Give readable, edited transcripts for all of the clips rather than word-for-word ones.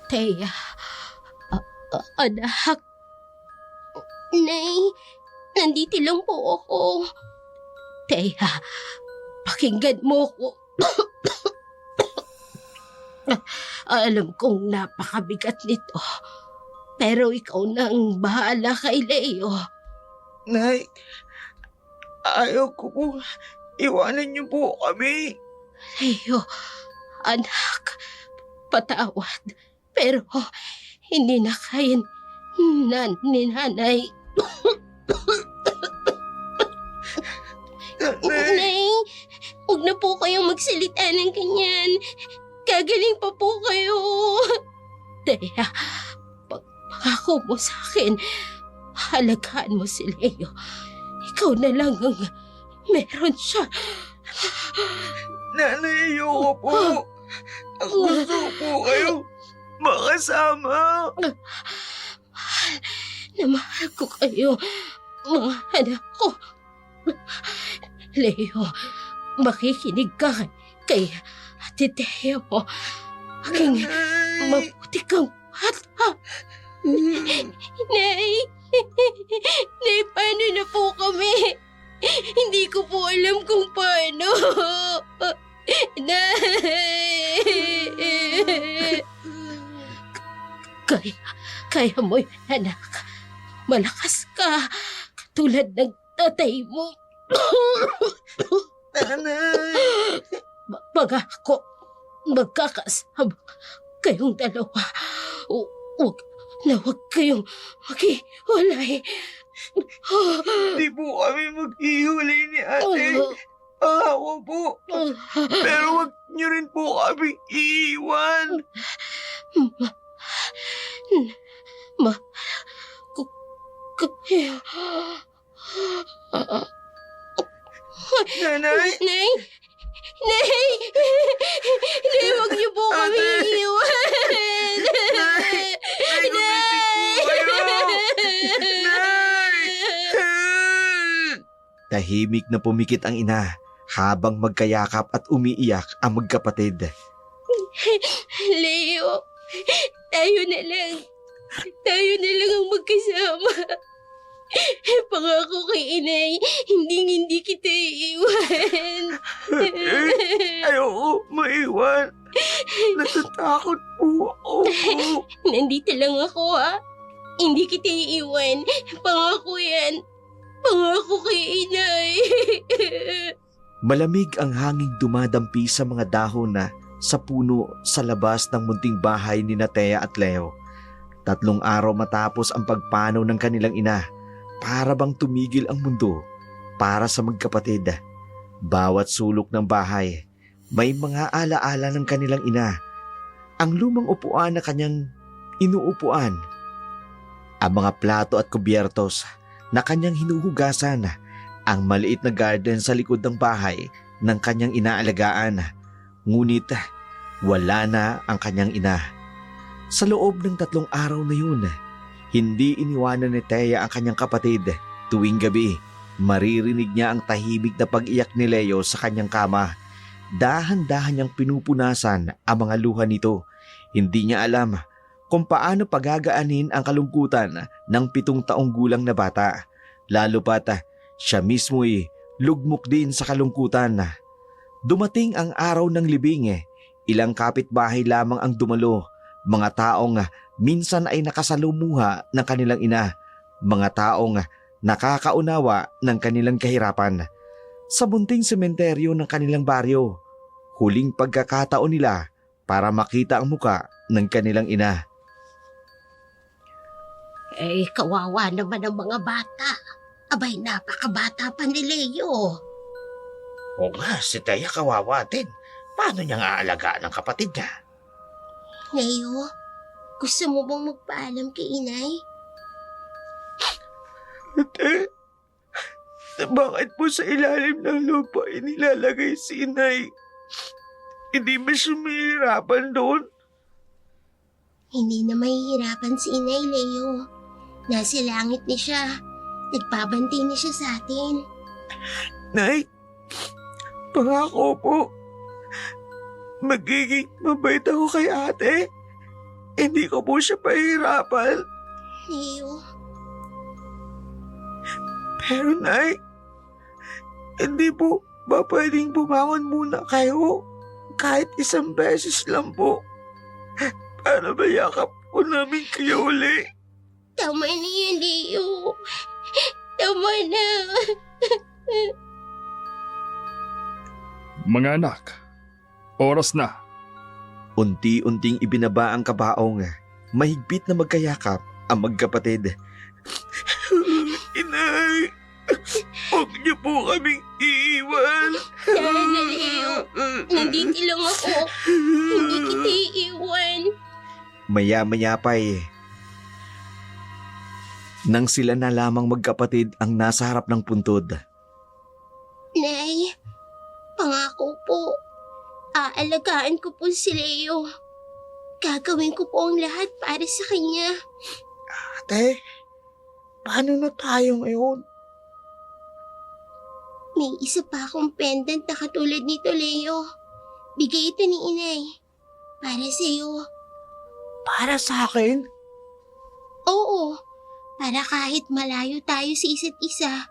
Thea, anak. Nay, nandito lang po ako. Thea, pakinggan mo ko. Alam kong napakabigat nito. Pero ikaw nang bahala kay Leo. Nay, ayaw ko po. Iwanan niyo po kami. Leo, anak, patawad. Pero hindi na kaya ni nanay. Nay, huwag na po kayong magsalita ng ganyan. Gagaling pa po kayo. Thea, pangako mo sa akin, halagaan mo si Leo. Ikaw na lang ang meron siya. Nanay, ayoko po. Ang gusto ko po kayo makasama. Na mahal ko kayo, mga anak ko. Leo, makikinig ka kay Ate Thea mo. Maging mabuti kang bata. Nay, Nay, paano na po kami? Hindi ko po alam kung paano. Nay! Kaya mo yun, anak. Malakas ka, katulad ng tatay mo. Nanay! Pangako, magkakasama kayong dalawa. Huwag kayong maghiwalay. Hindi po kami mag-ihulay ni ate. Pangako po. Pero wag niyo rin po kami iiwan. Kayo. Nanay! Nay! Nay! Nay, huwag niyo po kami iiwan! Nay! Nay, gumising po kayo! Nay! Tahimik na pumikit ang ina habang magkayakap at umiiyak ang magkapatid. Leo, tayo na lang. Tayo na lang ang magkasama. Pangako kay inay, hindi kita iiwan. Ayoko maiwan. Natatakot po ako. Nandito lang ako, ha. Hindi kita iiwan. Pangako yan. Pangako kay inay. Malamig ang hanging dumadampi sa mga dahon na sa puno sa labas ng munting bahay ni Thea at Leo. 3 araw matapos ang pagpanaw ng kanilang ina, para bang tumigil ang mundo para sa magkapatid. Bawat sulok ng bahay, may mga alaala ng kanilang ina. Ang lumang upuan na kanyang inuupuan, ang mga plato at kubyertos na kanyang hinuhugasan, ang maliit na garden sa likod ng bahay ng kanyang inaalagaan. Ngunit wala na ang kanyang ina. Sa loob ng 3 araw na yun, hindi iniwanan ni Thea ang kanyang kapatid. Tuwing gabi, maririnig niya ang tahimik na pag-iyak ni Leo sa kanyang kama. Dahan-dahan niyang pinupunasan ang mga luha nito. Hindi niya alam kung paano pagagaanin ang kalungkutan ng 7 taong gulang na bata. Lalo pat siya mismo'y lugmok din sa kalungkutan. Dumating ang araw ng libing. Ilang kapitbahay lamang ang dumalo. Mga taong minsan ay nakasalumuha ng kanilang ina. Mga taong nakakaunawa ng kanilang kahirapan. Sa munting sementeryo ng kanilang baryo, huling pagkakataon nila para makita ang muka ng kanilang ina. Kawawa naman ang mga bata. Abay, napakabata pa ni Leo. Oo nga, si Thea kawawa din. Paano niyang aalagaan ang kapatid niya? Leo, gusto mo bang magpaalam kay inay? Ate, bakit po sa ilalim ng lupa inilalagay si inay? Hindi ba sumihirapan doon? Hindi na mahihirapan si inay, Leo. Nasa langit ni siya. Nagpabantay na siya sa atin. Nay, pangako po, magiging mabait ako kay ate. hindi ko po siya pahirapan. Leo, Pero Nay, hindi po ba pwedeng bumangon muna kayo? Kahit isang beses lang po. Para mayakap po namin kayo uli. tama na yan, Leo. Tama na. Mga anak, oras na. Unti-unting ibinaba ang kabaong. Mahigpit na magkayakap ang magkapatid. Inay, huwag niyo po kaming iiwan. Sana, Leo. Nandito lang ako. Hindi kita iiwan. Maya-maya pa nang sila na lamang magkapatid ang nasa harap ng puntod. Nay, pangako po. Aalagaan ko po si Leo. Gagawin ko po ang lahat para sa kanya. Ate, paano na tayo ngayon? May isa pa akong pendant na katulad nito, Leo. Bigay ito ni Inay. Para sa iyo. Para sa akin? Oo. Para kahit malayo tayo sa isa't isa,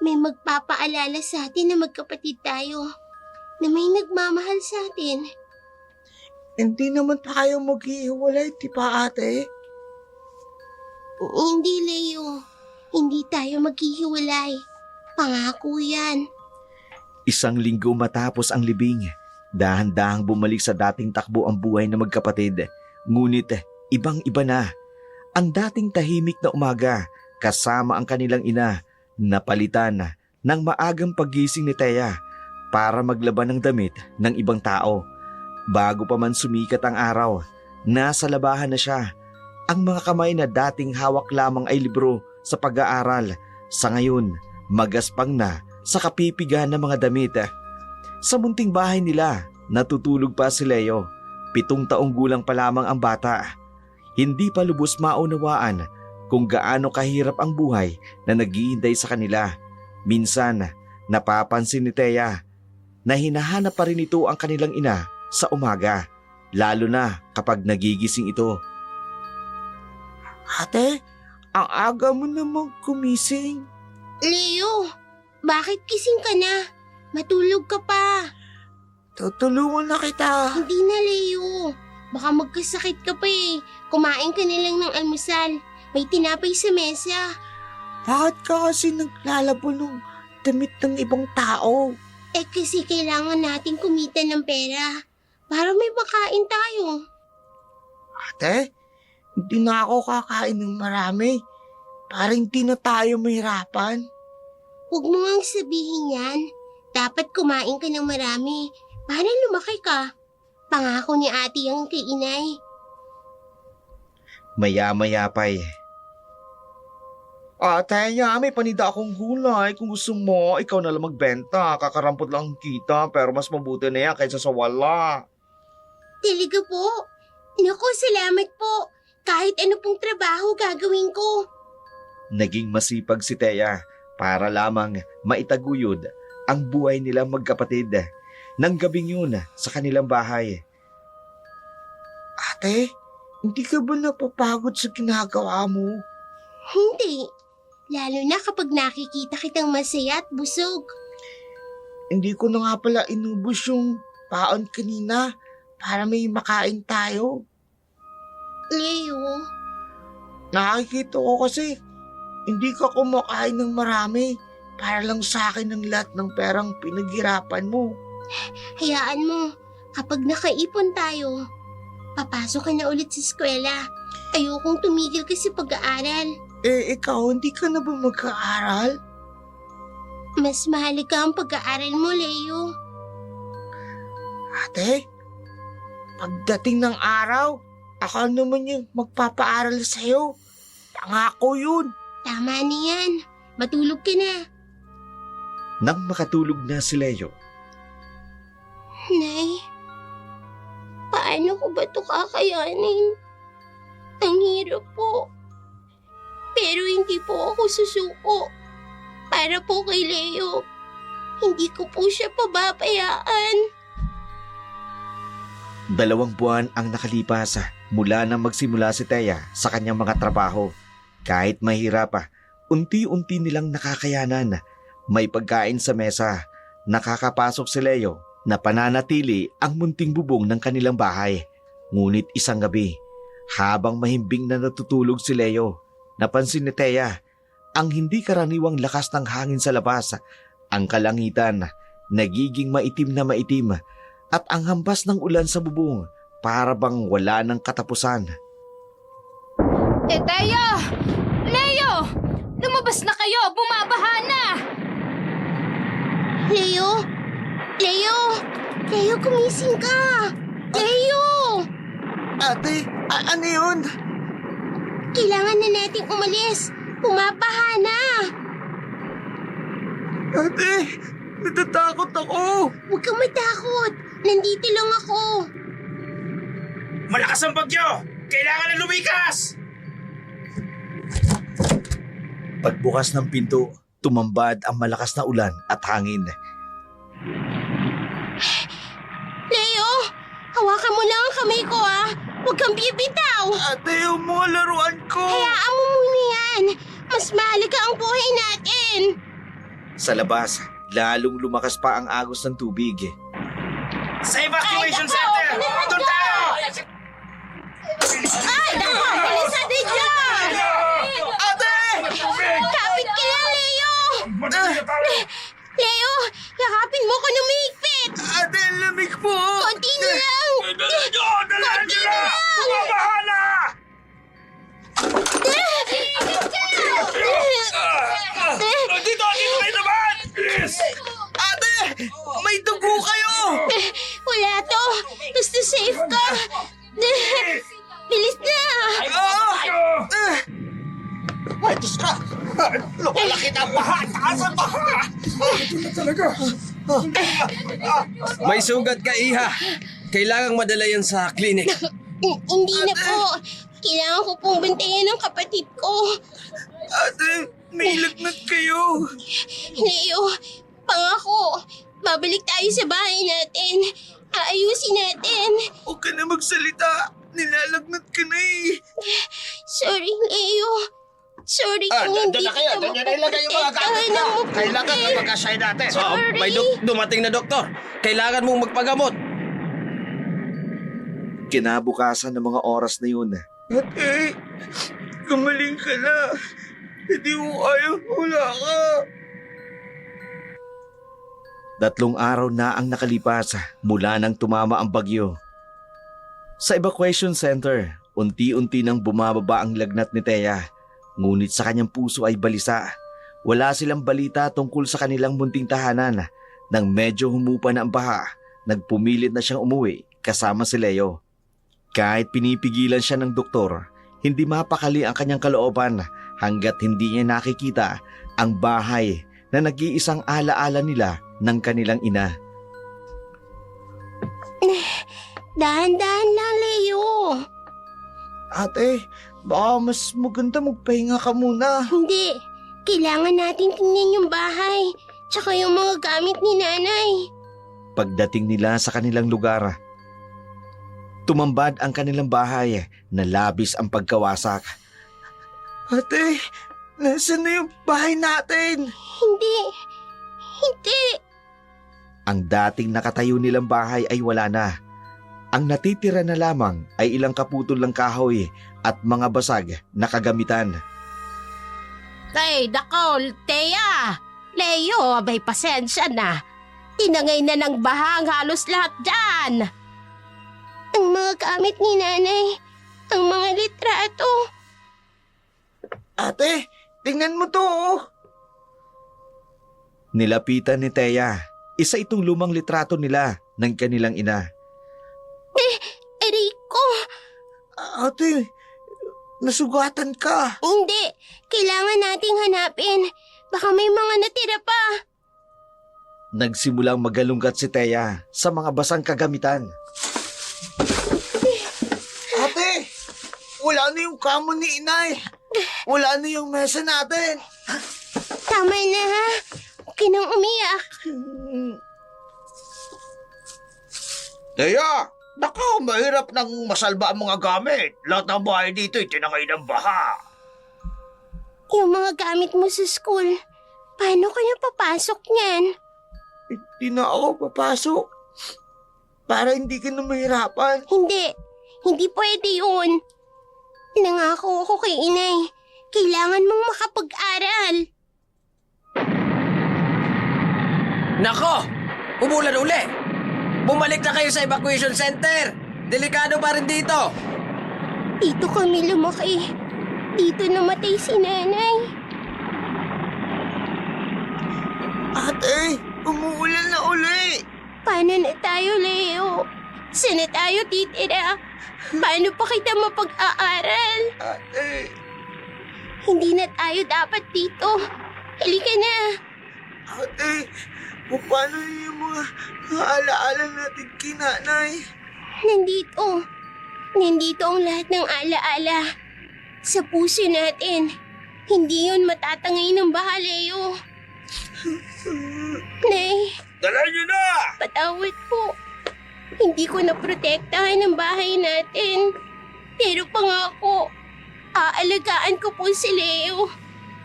may magpapaalala sa atin na magkapatid tayo. Na may nagmamahal sa atin. Hindi naman tayo maghihiwalay, di ba ate? Hindi, Leo. Hindi tayo maghihiwalay. Pangako yan. Isang linggo matapos ang libing, dahan-dahang bumalik sa dating takbo ang buhay ng magkapatid. Ngunit ibang-iba na. Ang dating tahimik na umaga kasama ang kanilang ina napalitan ng maagang paggising ni Thea para maglaban ng damit ng ibang tao. Bago pa man sumikat ang araw, nasa labahan na siya. Ang mga kamay na dating hawak lamang ay libro sa pag-aaral. Sa ngayon, magaspang na sa kapipigan ng mga damit. Sa munting bahay nila, natutulog pa si Leo. 7 taong gulang pa lamang ang bata. Hindi pa lubos maunawaan kung gaano kahirap ang buhay na naghihintay sa kanila. Minsan, napapansin ni Thea na hinahanap pa rin ito ang kanilang ina sa umaga, lalo na kapag nagigising ito. Ate, ang aga mo namang gumising. Leo, bakit kising ka na? Matulog ka pa. Tutulungan na kita. Hindi na, Leo. Baka magkasakit ka pa eh. Kumain ka na lang ng almusal. May tinapay sa mesa. Bakit ka kasi naglalabo ng damit ng ibang tao? Eh kasi kailangan natin kumita ng pera. Para may makain tayo. Ate, hindi na ako kakain ng marami. Para hindi na tayo mahirapan. Huwag mo ngang sabihin yan. Dapat kumain ka ng marami. Para lumaki ka. Pangako ni ate ang kay Inay. Maya-maya pa Ate, may panida akong gulay. Kung gusto mo, ikaw na lang magbenta. Kakarampot lang ang kita, pero mas mabuti na yan kaysa sa wala. Talaga po? Naku, salamat po. Kahit ano pong trabaho gagawin ko. Naging masipag si Thea para lamang maitaguyod ang buhay nila magkapatid. Nang gabing yun sa kanilang bahay. Ate, hindi ka ba napapagod sa ginagawa mo? Hindi. Lalo na kapag nakikita kitang masaya at busog. Hindi ko na nga pala inubos yung paon kanina para may makain tayo. Leo, Nakikita ko kasi hindi ka kumakain ng marami para lang sa akin ng lahat ng perang pinaghirapan mo. hayaan mo. Kapag nakaipon tayo, papasok ka na ulit sa eskwela. Ayokong tumigil ka sa pag-aaral. Eh, ikaw, hindi ka na ba mag-aaral? Mas mahalaga ang pag-aaral mo, Leo. Ate, pagdating ng araw, ako naman yung magpapaaral sa'yo. Pangako yun. Tama na yan. Matulog ka na. Nang makatulog na si Leo, Nay, paano ko ba ito kakayanin? Ang hirap po. Pero hindi po ako susuko. Para po kay Leo, hindi ko po siya pababayaan. 2 buwan ang nakalipas mula nang magsimula si Thea sa kanyang mga trabaho. Kahit mahirap unti-unti nilang nakakayanan. May pagkain sa mesa, nakakapasok si Leo na pananatili ang munting bubong ng kanilang bahay. Ngunit isang gabi, habang mahimbing na natutulog si Leo, napansin ni Thea ang hindi karaniwang lakas ng hangin sa labas. Ang kalangitan nagiging maitim na maitim at ang hampas ng ulan sa bubong para bang wala ng katapusan. Thea! Leo! Lumabas na kayo! Bumabaha na! Leo? Leo! Leo, kumising ka! Leo! Ate, ano yun? Kailangan na nating umalis. Bumabaha na. Ate, natatakot ako. Huwag kang matakot. Nandito lang ako. Malakas ang bagyo! Kailangan na lumikas! Pagbukas ng pinto, tumambad ang malakas na ulan at hangin. Leo! Hawakan mo lang ang kamay ko, ah. Huwag kang bibitaw. Ate, yung mga laruan ko. Hayaan mo muna yan. Mas mahalaga ang buhay natin. Sa labas, lalong lumakas pa ang agos ng tubig. Sa evacuation Ay, naku! center! Bilisan Doon niyo! tayo! Ay, naku! Bilisan ninyo! Ate! Kapit ka lang, Leo! Leo, yakapin mo ko ng mahigpit! Ate, ang lamig po. Konti na lang! Konti na lang! Bahala! Dito kayo naman! Please! Ate, may dugo kayo. Wala to! Basta safe ka! Bilis na! Ay, Diyos ka! Lumalaki na ang baha! Taas ang baha! May sugat ka, Iha. Kailangang madala yan sa klinik. Hindi na po. Kailangan ko pong bantayan ng kapatid ko. Ate, may lagnat kayo. Leo, pangako. Babalik tayo sa bahay natin. Aayusin natin. Huwag ka na magsalita. Nilalagnat ka na eh. Sorry, Leo. Sorry kung hindi kita Doon na ilagay yung mga gamit maprotektahan na. ng mabuti. Kailangan na magkasay natin. Sorry. May dumating na doktor. Kailangan mong magpagamot. Kinabukasan ng mga oras na yun, Ate, gumaling ka na. Hindi mo ayaw, wala ka. 3 araw na ang nakalipas mula nang tumama ang bagyo. Sa evacuation center, unti-unti nang bumababa ang lagnat ni Thea. Ngunit sa kanyang puso ay balisa. Wala silang balita tungkol sa kanilang munting tahanan. Nang medyo humupa na ang baha, nagpumilit na siyang umuwi kasama si Leo. Kahit pinipigilan siya ng doktor, hindi mapakali ang kanyang kalooban hanggat hindi niya nakikita ang bahay na nag-iisang alaala nila ng kanilang ina. Dahan-dahan lang, Leo. Ate, baka mas maganda magpahinga ka muna. Hindi. Kailangan natin tingnan yung bahay. Tsaka yung mga gamit ni nanay. Pagdating nila sa kanilang lugar, tumambad ang kanilang bahay na labis ang pagkawasak. Ate, nasaan na yung bahay natin? Hindi. Hindi. Ang dating nakatayo nilang bahay ay wala na. Ang natitira na lamang ay ilang kaputol ng kahoy at mga basag na kagamitan. Ay, dako, Thea! Leo, abay pasensya na. Tinangay na ng bahang halos lahat dyan. Ang mga gamit ni nanay. Ang mga litrato. Ate, tingnan mo to oh. Nilapitan ni Thea, isa itong lumang litrato nila ng kanilang ina. Erico. Ate, nasugatan ka. Hindi. Kailangan nating hanapin. Baka may mga natira pa. Nagsimulang magalunggat si Thea sa mga basang kagamitan. Ate, wala na yung kamo ni inay. Wala na yung mesa natin. Tama na, ha? Huwag ka nang umiyak. Thea, Nako, mahirap nang masalba ang mga gamit. Lahat ng bahay dito ay tinangay ng baha. Yung mga gamit mo sa school, paano ka na papasok niyan? Hindi na ako papasok. Para hindi ka na mahirapan. Hindi pwede yun. Nangako ako kay inay. Kailangan mong makapag-aral. Nako! Umulan uli! Bumalik na kayo sa evacuation center! Delikado pa rin dito! Dito kami lumaki. Dito namatay si nanay. Ate, umuulan na uli. Paano na tayo, Leo? Saan na tayo titira? Paano pa kita mapag-aaral? Ate, Hindi na tayo dapat dito. Halika na. ate, paano yung mga alaala natin kinanay? Nandito ang lahat ng alaala. Sa puso natin. Hindi yun matatangay ng baha, Leo. Nay, Dala niyo na! patawad po. Hindi ko naprotektahan ang bahay natin. Pero pangako, aalagaan ko po si Leo.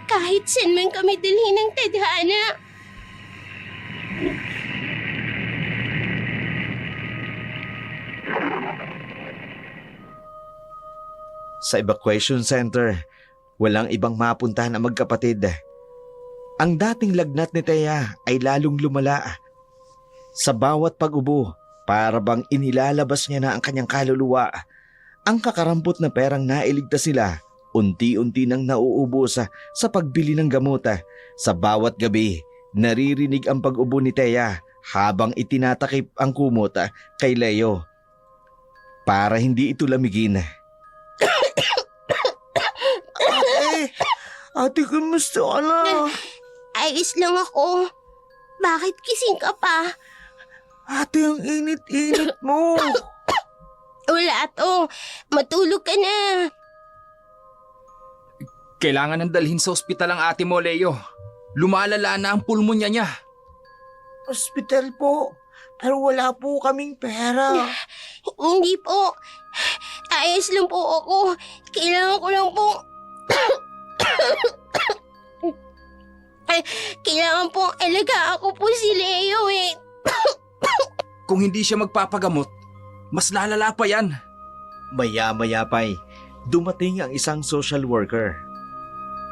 Kahit saan man kami dalhin ng tadhana. Sa evacuation center, walang ibang mapuntahan ang magkapatid. Ang dating lagnat ni Thea ay lalong lumala. Sa bawat pag-ubo, para bang inilalabas niya na ang kanyang kaluluwa. Ang kakarampot na perang nailigtas sila, unti-unti nang nauubos sa pagbili ng gamot. Sa bawat gabi, naririnig ang pag-ubo ni Thea habang itinatakip ang kumot kay Leo. Para hindi ito lamigin. Ate, kumusta ka na? Ayos lang ako. Bakit kising ka pa? Ate, ang init-init mo. Wala to. Matulog ka na. Kailangan nang dalhin sa ospital ang ate mo, Leo. Lumalala na ang pulmonya niya. Hospital po. Pero wala po kaming pera. Hindi po. Ayos lang po ako. Kailangan ko lang po... Kailangan po alagaan ko po si Leo eh. Kung hindi siya magpapagamot, mas lalala pa yan. Maya-maya pa'y dumating ang isang social worker.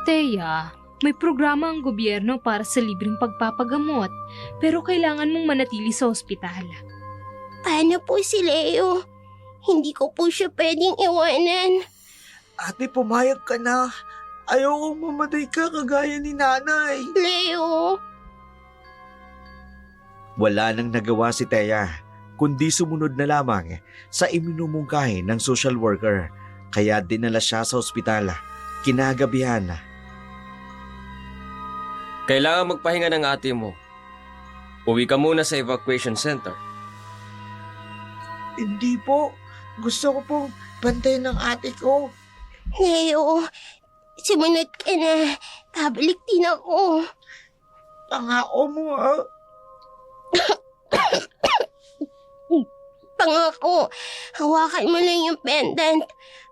Thea, may programa ang gobyerno para sa libreng pagpapagamot, pero kailangan mong manatili sa ospital. Paano po si Leo? Hindi ko po siya pwedeng iwanan. Ate, pumayag ka na. Ayokong mamatay ka kagaya ni nanay. Leo, Wala nang nagawa si Thea, kundi sumunod na lamang sa iminumungkahi ng social worker. Kaya dinala siya sa ospital. Kinagabihan. Kailangan magpahinga ng ate mo. Uwi ka muna sa evacuation center. Hindi po. Gusto ko pong bantayan ng ate ko. Leo, sumunod ka na. Babalik din ako. Pangako mo, ha? Pangako, hawakan mo lang yung pendant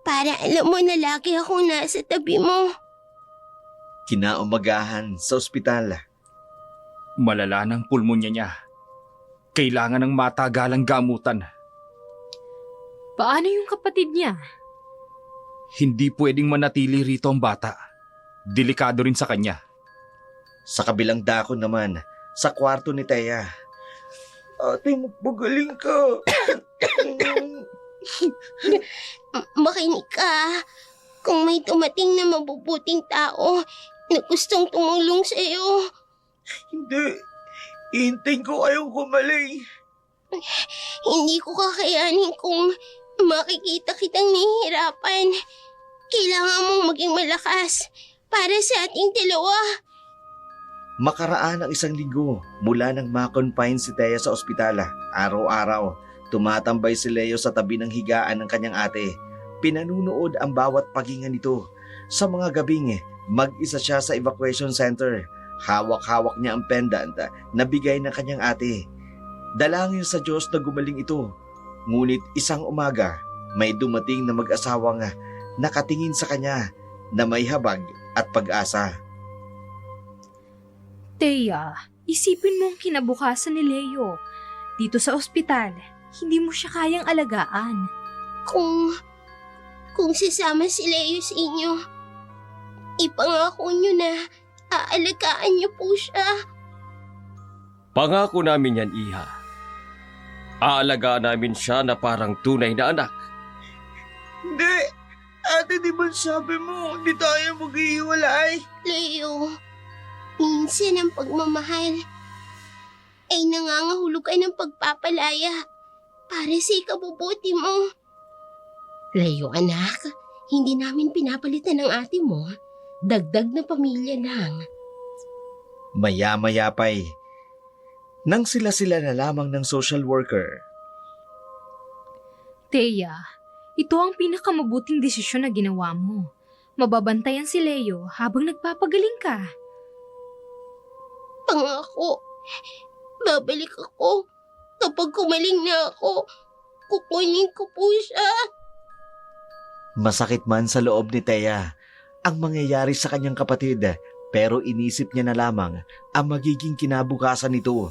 para alam mo na lagi akong nasa tabi mo. Kinaumagahan sa ospital. Malala ng pulmonya niya. Kailangan ng matagalang gamutan. Paano yung kapatid niya? Hindi pwedeng manatili rito ang bata. Delikado rin sa kanya. Sa kabilang dako naman, sa kwarto ni Thea. Ate, magpagaling ka. Makinig ka. Kung may tumating na mabubuting tao na gustong tumulong sa'yo, Hindi. Ihintayin ko kayong kumaling. hindi ko kakayanin kung makikita kitang nahihirapan. Kailangan mong maging malakas para sa ating dalawa. Makaraan ang 1 linggo mula nang ma-confine si Thea sa ospital. Araw-araw, tumatambay si Leo sa tabi ng higaan ng kanyang ate. Pinanunood ang bawat paghinga nito. Sa mga gabing, mag-isa siya sa evacuation center. Hawak-hawak niya ang pendant na bigay ng kanyang ate. Dalangin sa Diyos na gumaling ito. Ngunit isang umaga, may dumating na mag-asawang nakatingin sa kanya na may habag at pag-asa. Thea, isipin mo ang kinabukasan ni Leo. Dito sa ospital, hindi mo siya kayang alagaan. Kung sasama si Leo sa inyo, ipangako nyo na aalagaan niyo po siya. Pangako namin yan, Iha. Aalagaan namin siya na parang tunay na anak. Hindi! Ate, di ba sabi mo, hindi tayo maghihiwalay? Leo, minsan ang pagmamahal ay nangangahulugan ng pagpapalaya para sa ikabubuti mo. Leo, anak, hindi namin pinapalitan ng ate mo. Dagdag na pamilya lang. Maya-maya pa'y nang sila-sila na lamang ng social worker. Thea, ito ang pinakamabuting desisyon na ginawa mo. Mababantayan si Leo habang nagpapagaling ka. Pangako, babalik ako. Kapag kumaling na ako, kukunin ko po siya. Masakit man sa loob ni Thea ang mangyayari sa kanyang kapatid, pero inisip niya na lamang ang magiging kinabukasan nito.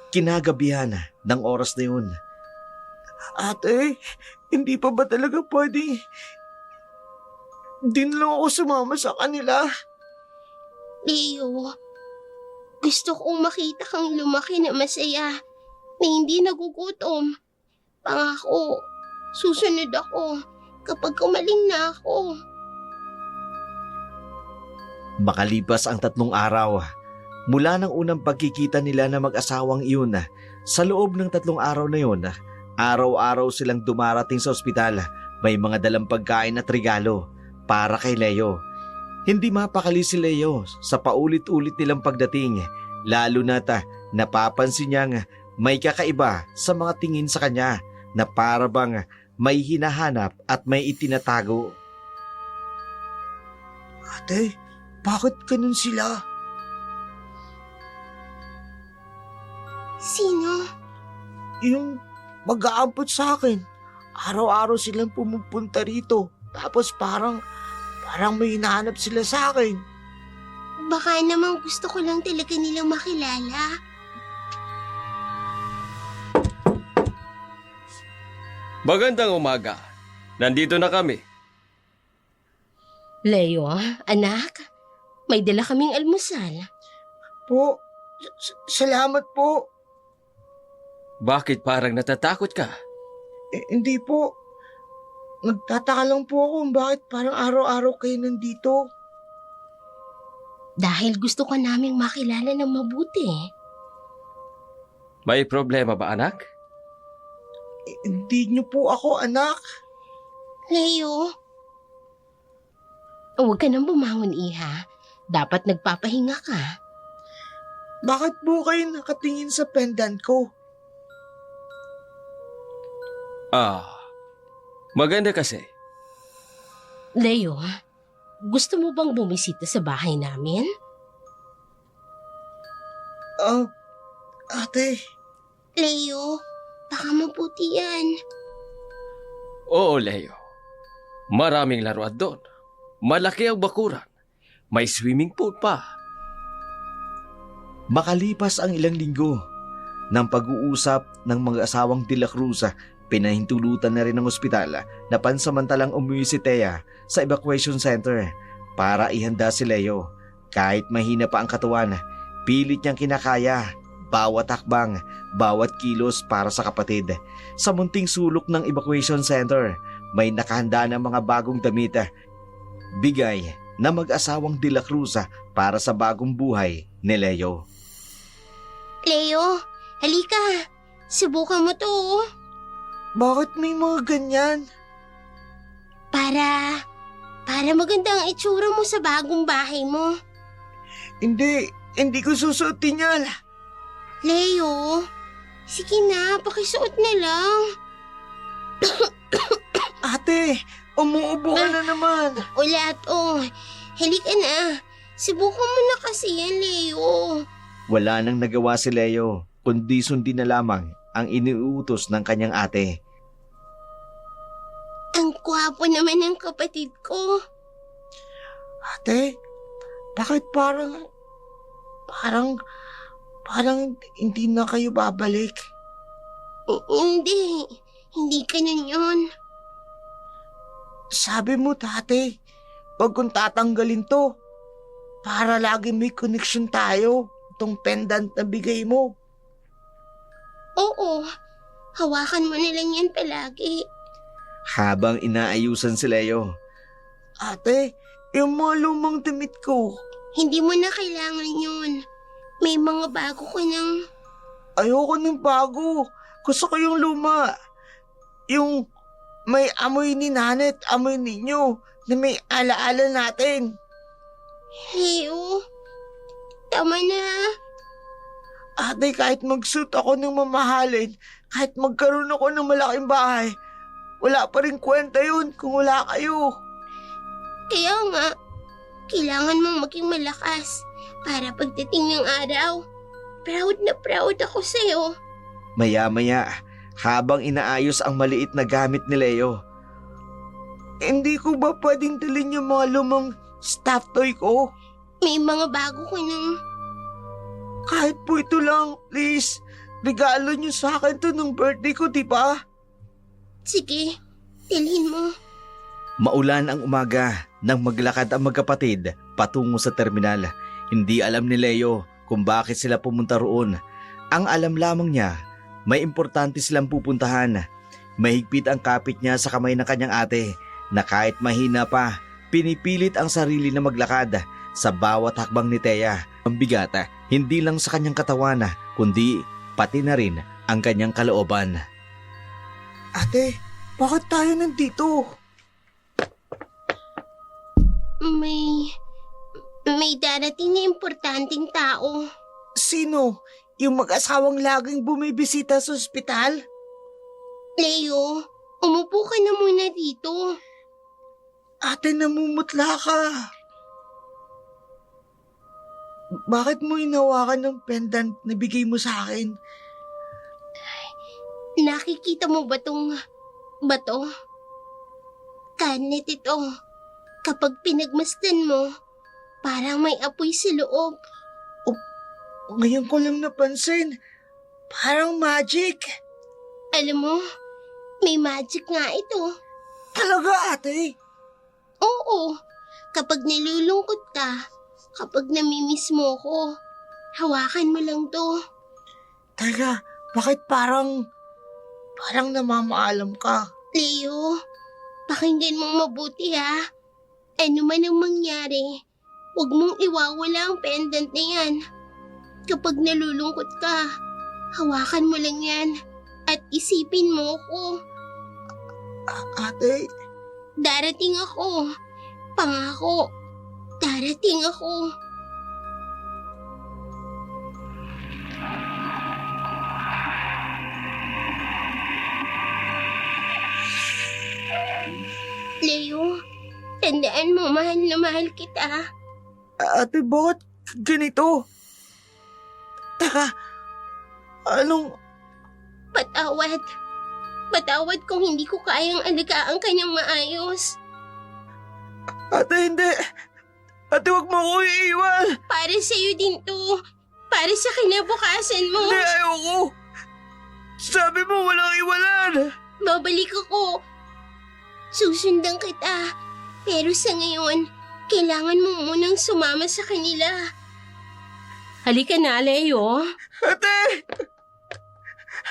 Kinagabihan ng oras na yun. Ate, hindi pa ba talaga pwedeng din lang ako sumama sa kanila? Leo, gusto kong makita kang lumaki na masaya, na hindi nagugutom. Pangako, susunod ako kapag kumaling na ako. Makalipas ang 3 araw, mula ng unang pagkikita nila na mag-asawang iyon, sa loob ng 3 araw na yun, araw-araw silang dumarating sa ospital. May mga dalang pagkain at regalo para kay Leo. Hindi mapakali si Leo sa paulit-ulit nilang pagdating, lalo na't napapansin niyang may kakaiba sa mga tingin sa kanya na para bang may hinahanap at may itinatago. Ate, bakit ganun sila? Sino? Yung mag-aampot sa akin. Araw-araw silang pumupunta rito. Tapos parang may hinahanap sila sa akin. Baka naman gusto ko lang talaga nilang makilala. Magandang umaga. Nandito na kami. Leo, anak, may dala kaming almusal. Po, salamat po. Bakit parang natatakot ka? Hindi po. Nagtataka lang po ako kung bakit parang araw-araw kayo nandito. Dahil gusto ka naming makilala ng mabuti. May problema ba, anak? Hindi niyo po ako anak. Leo, Huwag ka nang bumangon, Iha. Dapat nagpapahinga ka. Bakit po kayo nakatingin sa pendant ko? Maganda kasi. Leo, gusto mo bang bumisita sa bahay namin? Ate, Leo, baka maputi yan. Oo, Leo. Maraming laruan doon. Malaki ang bakuran. May swimming pool pa. Makalipas ang ilang linggo ng pag-uusap ng mga asawang De La Cruz, pinahintulutan na rin ng ospital na pansamantalang umuwi si Thea sa evacuation center para ihanda si Leo. Kahit mahina pa ang katawan, pilit niyang kinakaya bawat hakbang, bawat kilos para sa kapatid. Sa munting sulok ng evacuation center, may nakahanda ng mga bagong damit, bigay na mag-asawang De La Cruz para sa bagong buhay ni Leo. Leo, halika. Subukan mo to. bakit may mga ganyan? Para maganda ang itsura mo sa bagong bahay mo. Hindi ko susuotin yan. Leo, sige na, pakisuot na lang. Ate, umuubo ka na naman. Wala to. Halika na. Subukan mo na kasi yan, Leo. Wala nang nagawa si Leo kundi sundin na lamang ang iniuutos ng kanyang ate. Ang gwapo naman ng kapatid ko. Ate, bakit parang hindi na kayo babalik? Hindi ganun yun. Sabi mo dati, wag kong tatanggalin to. Para lagi may connection tayo. Itong pendant na bigay mo. Oo, hawakan mo na lang yan palagi. Habang inaayusan si Leo. Ate, yung mga lumang damit ko. Hindi mo na kailangan yun. May mga bago ko ng... Ayoko ng bago. Gusto ko yung luma. Yung may amoy ni nanay at amoy ninyo na may alaala natin. Leo, tama na. Ate, kahit mag-suit ako ng mamahalin, kahit magkaroon ako ng malaking bahay, wala pa rin kwenta yun kung wala kayo. Kaya nga, kailangan mong maging malakas para pagdating ng araw. Proud na proud ako sa'yo. Maya-maya, habang inaayos ang maliit na gamit ni Leo. Hindi ko ba pwedeng dalhin yung mga lumang stuffed toy ko? May mga bago ko ng... Kahit po ito lang, please. Regalo niyo sa akin to nung birthday ko, di ba? Sige, dalhin mo. Maulan ang umaga nang maglakad ang magkapatid patungo sa terminal. Hindi alam ni Leo kung bakit sila pumunta roon. Ang alam lamang niya, may importante silang pupuntahan. Mahigpit ang kapit niya sa kamay ng kanyang ate na kahit mahina pa, pinipilit ang sarili na maglakad sa bawat hakbang ni Thea. Ang bigata, hindi lang sa kanyang katawan, kundi pati na rin ang kanyang kalooban. Ate, bakit tayo nandito? May darating na importanteng tao. Sino? Yung mag-asawang laging bumibisita sa ospital? Leo, umupo ka na muna dito. Ate, namumutla ka. Bakit mo hinawakan ng pendant na bigay mo sa akin? Nakikita mo ba tong bato? Kanet ito. Kapag pinagmasdan mo, parang may apoy sa loob. Ngayon ko lang napansin. Parang magic. Alam mo, may magic nga ito. Talaga, ate? Oo, kapag nilulungkot ka, kapag namimiss mo ko, hawakan mo lang to. Teka, bakit parang namamaalam ka? Leo, pakinggan mo mabuti ha. Ano man ang mangyari, huwag mong iwawala ang pendant na yan. Kapag nalulungkot ka, hawakan mo lang yan at isipin mo ko. Ate, Darating ako. Pangako, darating ako. Leo, tandaan mo, mahal na mahal kita. ate, bakit ganito? Teka, anong... Patawad. Patawad kung hindi ko kayang alagaan ka ng maayos. Ate, hindi. Ate, wag mo ko iiwan. Para sa'yo din to. Para sa kinabukasan mo. Hindi, ayoko. Sabi mo walang iwanan. Babalik ako. Susundan kita. Pero sa ngayon, kailangan mo munang sumama sa kanila. Halika na, Leo. Ate!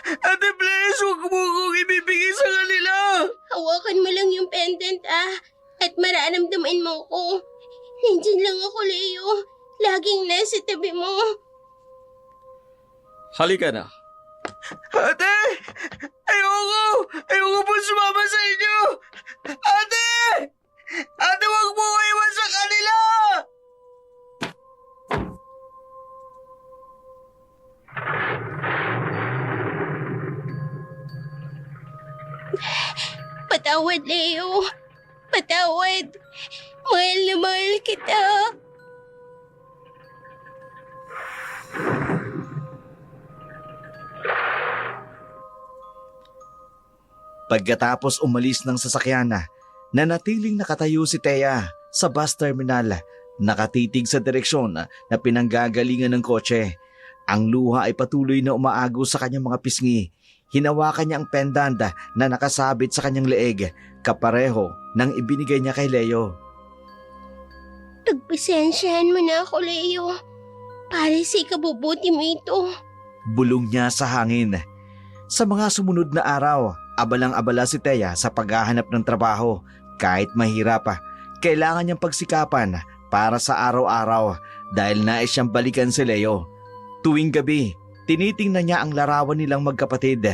Ate, please, huwag mo kong ibibigay sa kanila. Hawakan mo lang yung pendant at mararamdaman mo ko. Nandiyan lang ako, Leo. Laging nasa tabi mo. Halika na. Ate! Ayoko! Ayoko po sumama sa inyo! Ate! Ate, huwag mo ko iwan sa kanila! Patawad, Leo. Patawad. Mahal na mahal kita. Pagkatapos umalis ng sasakyan, nanatiling nakatayo si Thea sa bus terminal, nakatitig sa direksyon na pinanggagalingan ng kotse. Ang luha ay patuloy na umaago sa kanyang mga pisngi. Hinawakan niya ang pendant na nakasabit sa kanyang leeg, kapareho ng ibinigay niya kay Leo. Pagpasensyahan mo na ako, Leo. Para sa ikabubuti mo ito. Bulong niya sa hangin. Sa mga sumunod na araw, abalang-abala si Thea sa paghahanap ng trabaho. Kahit mahirap, kailangan niyang pagsikapan para sa araw-araw dahil nais siyang balikan si Leo. Tuwing gabi, tinitingnan niya ang larawan nilang magkapatid.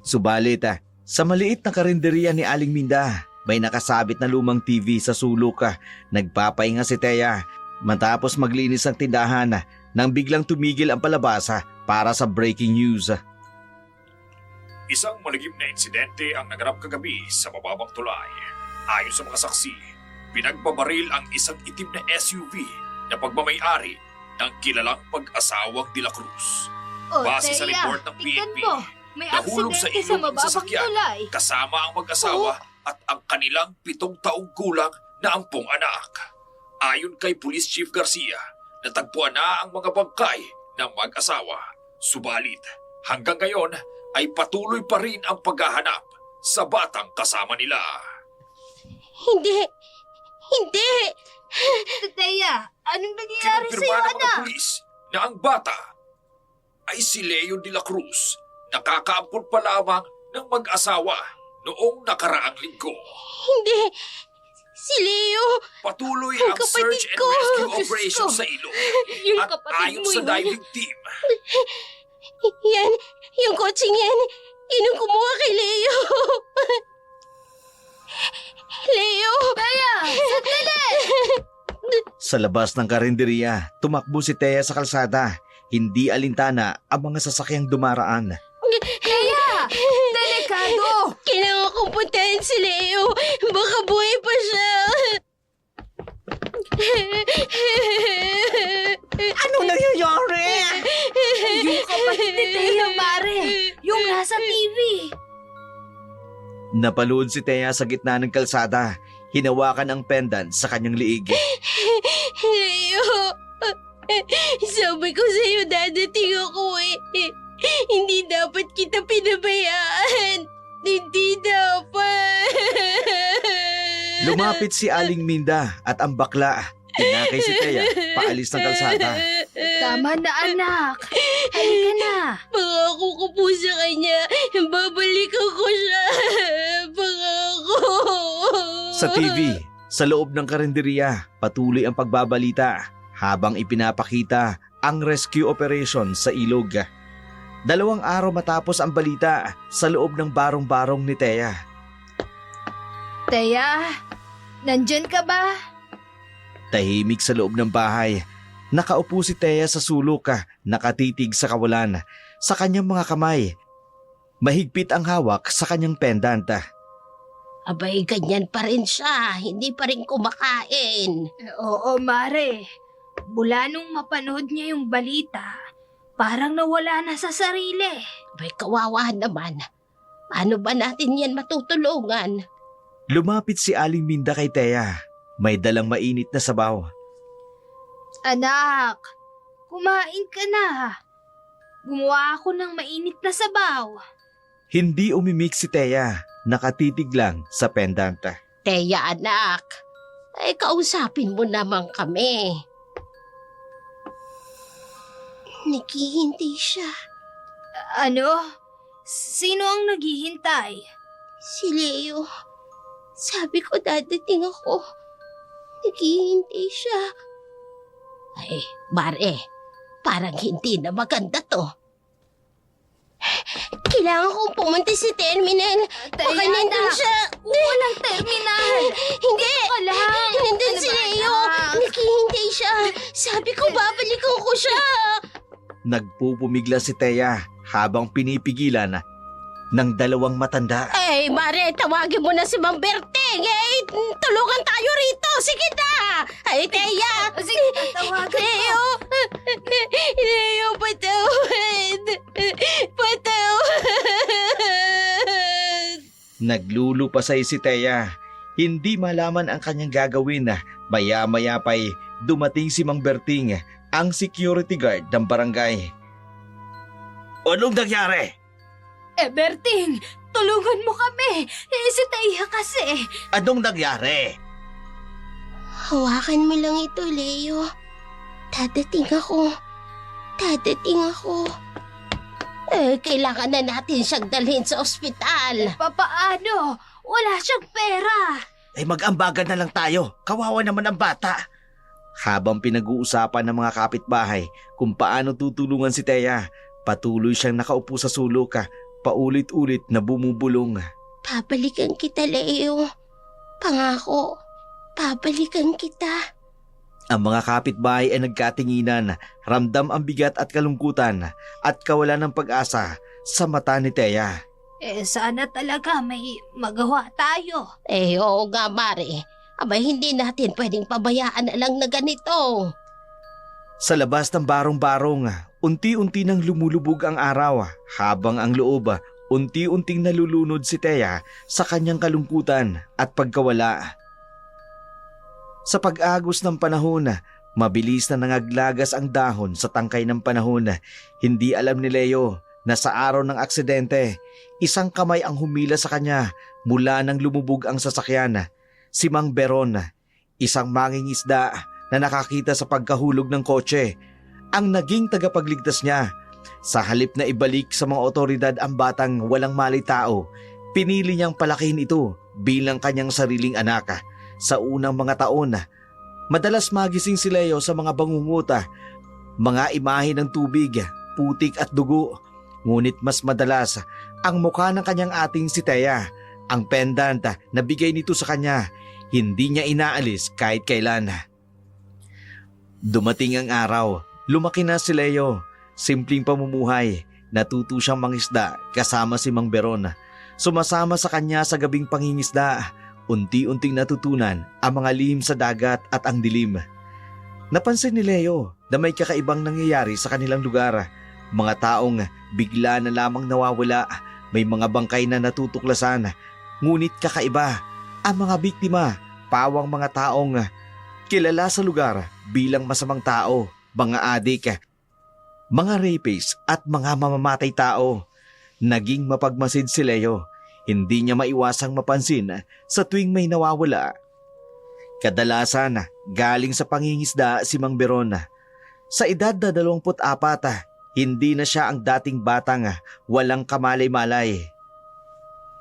Subalit, sa maliit na karinderiya ni Aling Minda, may nakasabit na lumang TV sa sulok. Nagpapahinga si Thea matapos maglinis ang tindahan nang biglang tumigil ang palabasa para sa breaking news. Isang malagim na insidente ang naganap kagabi sa mababang tulay. Ayon sa mga saksi, pinagbabaril ang isang itim na SUV na pagmamayari ng kilalang pag-asawang De La Cruz. Base sa report ng PNP, May nahulog sa aksidente sa ilog ng mababang sasakyan tulay. kasama ang mag-asawa at ang kanilang 7 taong gulang na ampong anak. Ayon kay Police Chief Garcia, natagpuan na ang mga bangkay ng mag-asawa. Subalit, hanggang ngayon ay patuloy pa rin ang paghahanap sa batang kasama nila. Hindi! Hindi! Thea, anong nangyayari sa'yo, Kinumpirma ng mga anak? pulis na ang bata ay si Leo de la Cruz, nakakaampun pa lamang ng mag-asawa noong nakaraang linggo. Hindi! Si Leo! Patuloy Ang ang kapatid search and ko! rescue Diyos operation ko! sa ilog. Yung At kapatid ayon mo sa yun. diving team, Yan! Yung kotseng yan! Yun ang kumuha kay Leo! Leo! Thea, sandali! Sa labas ng karinderiya, tumakbo si Thea sa kalsada. Hindi alintana ang mga sasakyang dumaraan. Thea! Delikado! Kailangan kong puntahan si Leo! Baka buhay pa siya! Ano nangyayari? Yung kapatid ni Thea, Mare! Yung nasa TV! Napalood si Thea sa gitna ng kalsada. Hinawakan ang pendant sa kanyang liig. Leo! Sabi ko sa'yo, dadating ako eh. Hindi dapat kita pinabayaan. Hindi dapat. Lumapit si Aling Minda at ang bakla. Tinakay si Thea paalis ng kalsada. Tama na, anak! Halika na! Pangako ko po sa kanya. Babalikan ko siya. Pangako. Sa TV, sa loob ng karinderiya, patuloy ang pagbabalita habang ipinapakita ang rescue operation sa ilog. 2 araw matapos ang balita sa loob ng barong-barong ni Thea. Thea, nandyan ka ba? Tahimik sa loob ng bahay. Nakaupo si Thea sa sulok, nakatitig sa kawalan. Sa kanyang mga kamay, mahigpit ang hawak sa kanyang pendant. Abay, ganyan pa rin siya. Hindi pa rin kumakain. Oo, Mare. Mula nung mapanood niya yung balita, parang nawala na sa sarili. Abay, kawawa naman. Paano ba natin yan matutulungan? Lumapit si Aling Minda kay Thea. May dalang mainit na sabaw. Anak, kumain ka na. Gumawa ako ng mainit na sabaw. Hindi umimik si Thea. Nakatitig lang sa pendant. Teya, anak. Ay, kausapin mo naman kami. Naghihintay siya. Ano? Sino ang naghihintay? Si Leo. Sabi ko dadating ako. Naghihintay siya. Ay, Mare, parang hindi na maganda to. Kailangan kong pumunta sa terminal. Baka nandun anak. siya. Walang terminal. Hindi. Ka lang. Nandun Ano si ba, Leo. anak? Naghihintay siya. Sabi ko babalikan ko siya. Nagpupumigla si Thea habang pinipigilan ng 2 matanda. Ay, Mare, tawagin mo na si Mang Berting. Tulungan tayo rito. Sige na. Ay, Teya. Sige, tatawagan ko. Leo. Leo, patawad. Patawad. Naglulupasay si Teya. Hindi malaman ang kanyang gagawin. Maya-maya pa'y dumating si Mang Berting, ang security guard ng barangay. Anong nangyari? Berting, tulungan mo kami. Si Taya kasi. Anong nangyari? Hawakan mo lang ito, Leo. Dadating ako. Kailangan na natin siyang dalhin sa ospital. Papaano? Wala siyang pera. Mag-ambagan na lang tayo. Kawawa naman ang bata. Habang pinag-uusapan ng mga kapitbahay kung paano tutulungan si Teya, patuloy siyang nakaupo sa sulok, paulit-ulit na bumubulong. Babalikan kita, Leo. Pangako, babalikan kita. Ang mga kapitbahay ay nagkatinginan, ramdam ang bigat at kalungkutan at kawalan ng pag-asa sa mata ni Teya. Sana talaga may magawa tayo. Oo nga, Mare. Abay, hindi natin pwedeng pabayaan na lang na ganito. Sa labas ng barong-barong, unti-unti nang lumulubog ang araw habang ang loob unti-unting nalulunod si Teya sa kanyang kalungkutan at pagkawala. Sa pag-agos ng panahon, mabilis na nangaglagas ang dahon sa tangkay ng panahon. Hindi alam ni Leo na sa araw ng aksidente, isang kamay ang humila sa kanya mula nang lumubog ang sasakyan. Si Mang Beron, isang mangingisda na nakakita sa pagkahulog ng kotse, ang naging tagapagligtas niya. Sa halip na ibalik sa mga otoridad ang batang walang malay tao, pinili niyang palakihin ito bilang kanyang sariling anak. Sa unang mga taon, madalas magising si Leo sa mga bangunguta, mga imahe ng tubig, putik at dugo. Ngunit mas madalas ang mukha ng kanyang ating si Teya, ang pendant na bigay nito sa kanya, hindi niya inaalis kahit kailan. Dumating ang araw, lumaki na si Leo. Simpleng pamumuhay, natuto siyang mangisda kasama si Mang Beron. Sumasama sa kanya sa gabing pangingisda. Unti-unting natutunan ang mga lihim sa dagat at ang dilim. Napansin ni Leo na may kakaibang nangyayari sa kanilang lugar. Mga taong bigla na lamang nawawala, may mga bangkay na natutuklasan. Ngunit kakaiba, ang mga biktima, pawang mga taong kilala sa lugar bilang masamang tao, mga adik, mga rapists at mga mamamatay tao. Naging mapagmasid si Leo. Hindi niya maiwasang mapansin sa tuwing may nawawala. Kadalasan, galing sa pangingisda si Mang Beron. Sa edad na 24, hindi na siya ang dating batang walang kamalay-malay.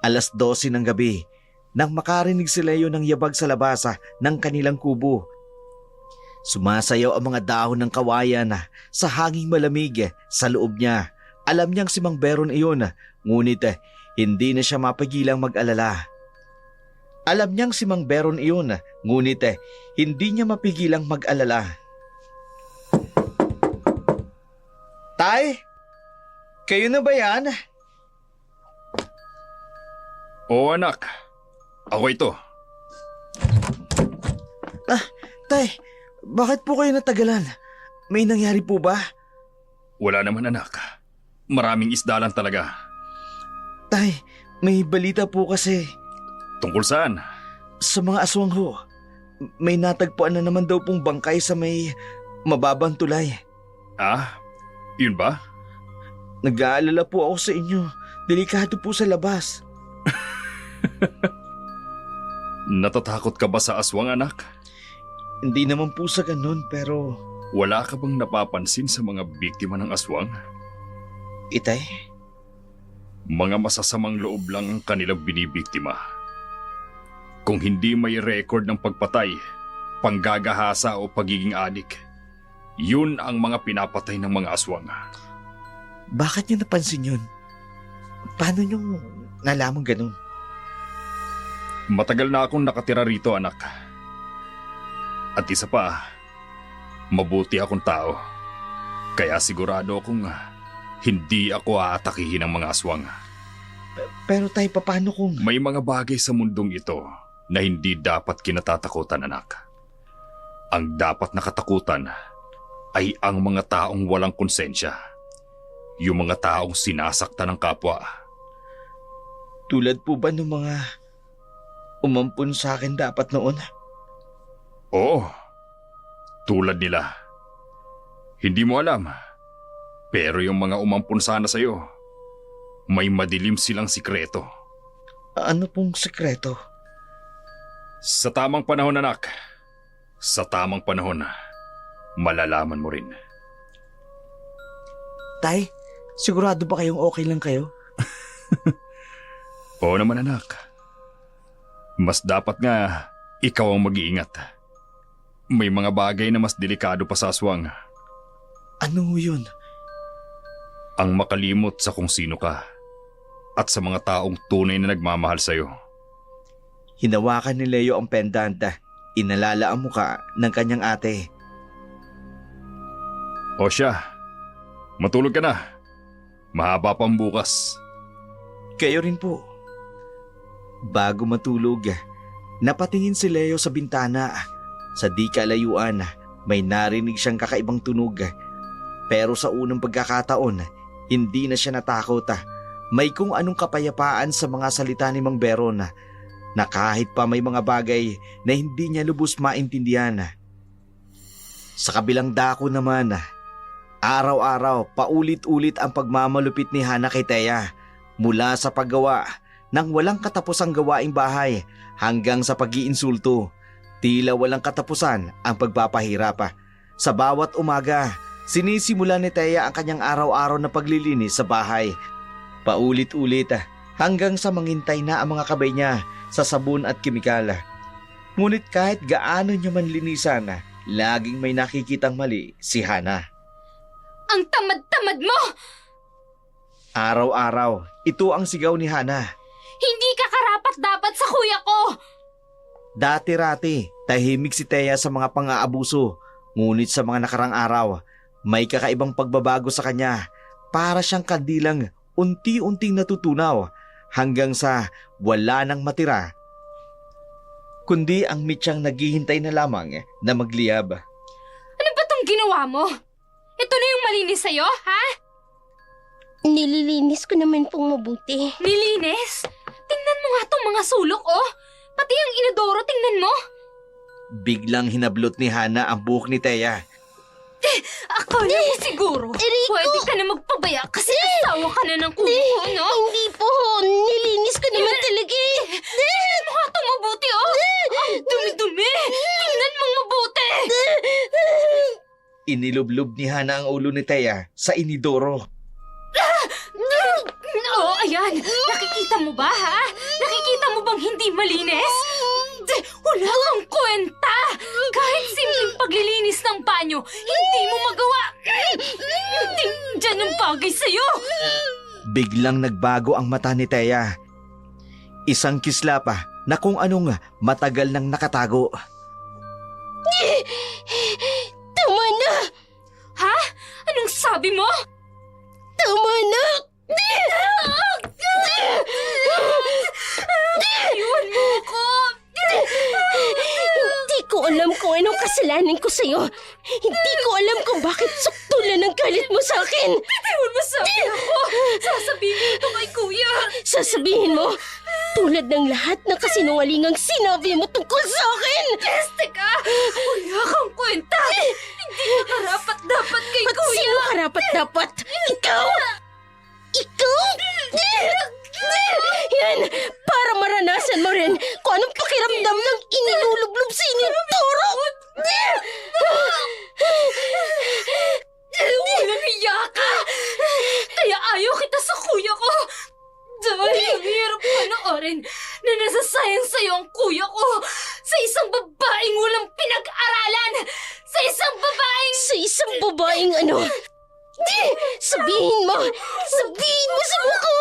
12:00 ng gabi, nang makarinig si Leo ng yabag sa labas ng kanilang kubo. Sumasayaw ang mga dahon ng kawayan sa hanging malamig sa loob niya. Alam niyang si Mang Beron iyon, ngunit hindi na siya mapigilang mag-alala. Alam niyang si Mang Beron iyon, ngunit hindi niya mapigilang mag-alala. Tay, kayo na ba yan? Oo anak, ako ito. Tay, bakit po kayo natagalan? May nangyari po ba? Wala naman anak, maraming isda lang talaga. Tay, may balita po kasi. Tungkol saan? Sa mga aswang ho. May natagpuan na naman daw pong bangkay sa may mababang tulay. Ah, yun ba? Nag-aalala po ako sa inyo. Delikado po sa labas. Natatakot ka ba sa aswang anak? Hindi naman po sa ganun, pero... Wala ka bang napapansin sa mga biktima ng aswang? Itay? Mga masasamang loob lang ang kanilang binibiktima. Kung hindi may record ng pagpatay, panggagahasa o pagiging adik, yun ang mga pinapatay ng mga aswang. Bakit niyo napansin yun? Paano niyo nalaman ganun? Matagal na akong nakatira rito, anak. At isa pa, mabuti akong tao. Kaya sigurado akong hindi ako aatakihin ng mga aswang. Pero tay, paano kung... May mga bagay sa mundong ito na hindi dapat kinatatakutan, anak. Ang dapat nakatakutan ay ang mga taong walang konsensya. Yung mga taong sinasaktan ng kapwa. Tulad po ba ng mga umampun sa akin dapat noon? Oo, tulad nila. Hindi mo alam, pero yung mga umampun sana sa'yo, may madilim silang sikreto. Ano pong sekreto? Sa tamang panahon, anak. Sa tamang panahon, malalaman mo rin. Tay, sigurado ba kayong okay lang kayo? Oo naman, anak. Mas dapat nga ikaw ang mag-iingat. May mga bagay na mas delikado pa sa aswang. Ano yun? Ang makalimot sa kung sino ka at sa mga taong tunay na nagmamahal sa'yo. Hinawakan ni Leo ang pendant. Inalala ang muka ng kanyang ate. O siya, matulog ka na. Mahaba pang bukas. Kayo rin po. Bago matulog, napatingin si Leo sa bintana. Sa di kalayuan, may narinig siyang kakaibang tunog. Pero sa unang pagkakataon, hindi na siya natakot. May kung anong kapayapaan sa mga salita ni Mang Beron na kahit pa may mga bagay na hindi niya lubos maintindihan. Sa kabilang dako naman, araw-araw paulit-ulit ang pagmamalupit ni Hana kay Thea mula sa paggawa ng walang katapusang gawaing bahay hanggang sa pag-iinsulto. Tila walang katapusan ang pagpapahirap. Sa bawat umaga, sinisimula ni Thea ang kanyang araw-araw na paglilinis sa bahay. Paulit-ulit hanggang sa mangintay na ang mga kabay niya sa sabon at kemikal. Ngunit kahit gaano niya man linisan, laging may nakikitang mali si Hana. Ang tamad-tamad mo! Araw-araw, ito ang sigaw ni Hana. Hindi ka karapat-dapat sa kuya ko! Dati-rati, tahimik si Thea sa mga pang-aabuso. Ngunit sa mga nakarang araw, may kakaibang pagbabago sa kanya. Para siyang kandilang unti-unting natutunaw hanggang sa wala nang matira. Kundi ang mitsang naghihintay na lamang na magliyab. Ano ba tong ginawa mo? Ito na yung malinis sa'yo, ha? Nililinis ko naman pong mabuti. Nilinis? Tingnan mo nga tong mga sulok, oh! Pati ang inodoro, tingnan mo! Biglang hinablot ni Hana ang buhok ni Thea. Akala mo siguro, Rico! pwede ka na magpabaya kasi asawa ka na ng kuya ko, no? Hindi po, nilinis ko naman talaga eh. Tingnan mo nga itong mabuti, oh! Ang dumi-dumi! Tingnan mo mabuti! Inilublob ni Hana ang ulo ni Thea sa inidoro. Oo, ayan! Nakikita mo ba, ha? Nakikita mo bang hindi malinis? Wala kang kwenta! Kahit simpleng paglilinis ng banyo, hindi mo magawa! Hindi dyan ang bagay sa'yo! Biglang nagbago ang mata ni Thea. Isang kislapa na kung anong matagal nang nakatago. Tama na! Ha? Anong sabi mo? Tama na! Iwan mo ko! Hindi ko alam kung anong kasalanan ko sa'yo. Hindi ko alam kung bakit suktulan ang galit mo sa akin. Iwan mo sa akin ako! Sasabihin ito kay kuya! Sasabihin mo, tulad ng lahat ng kasinungalingang sinabi mo tungkol sa akin. Teka! Wala kang kwenta! Hindi ka karapat-dapat kay At kuya! sino karapat-dapat? Ikaw? Ikaw? Yan, para maranasan mo rin kung anong pakiramdam ng inilulublob sa inyong turo. Walang hiya ka! Kaya ayaw kita sa kuya ko! Dahil ang hirap panoorin na nasasayang sa'yo ang kuya ko sa isang babaeng walang pinag-aralan! Sa isang babaeng... Sa isang babaeng ano? Sabihin mo sa mukha ko!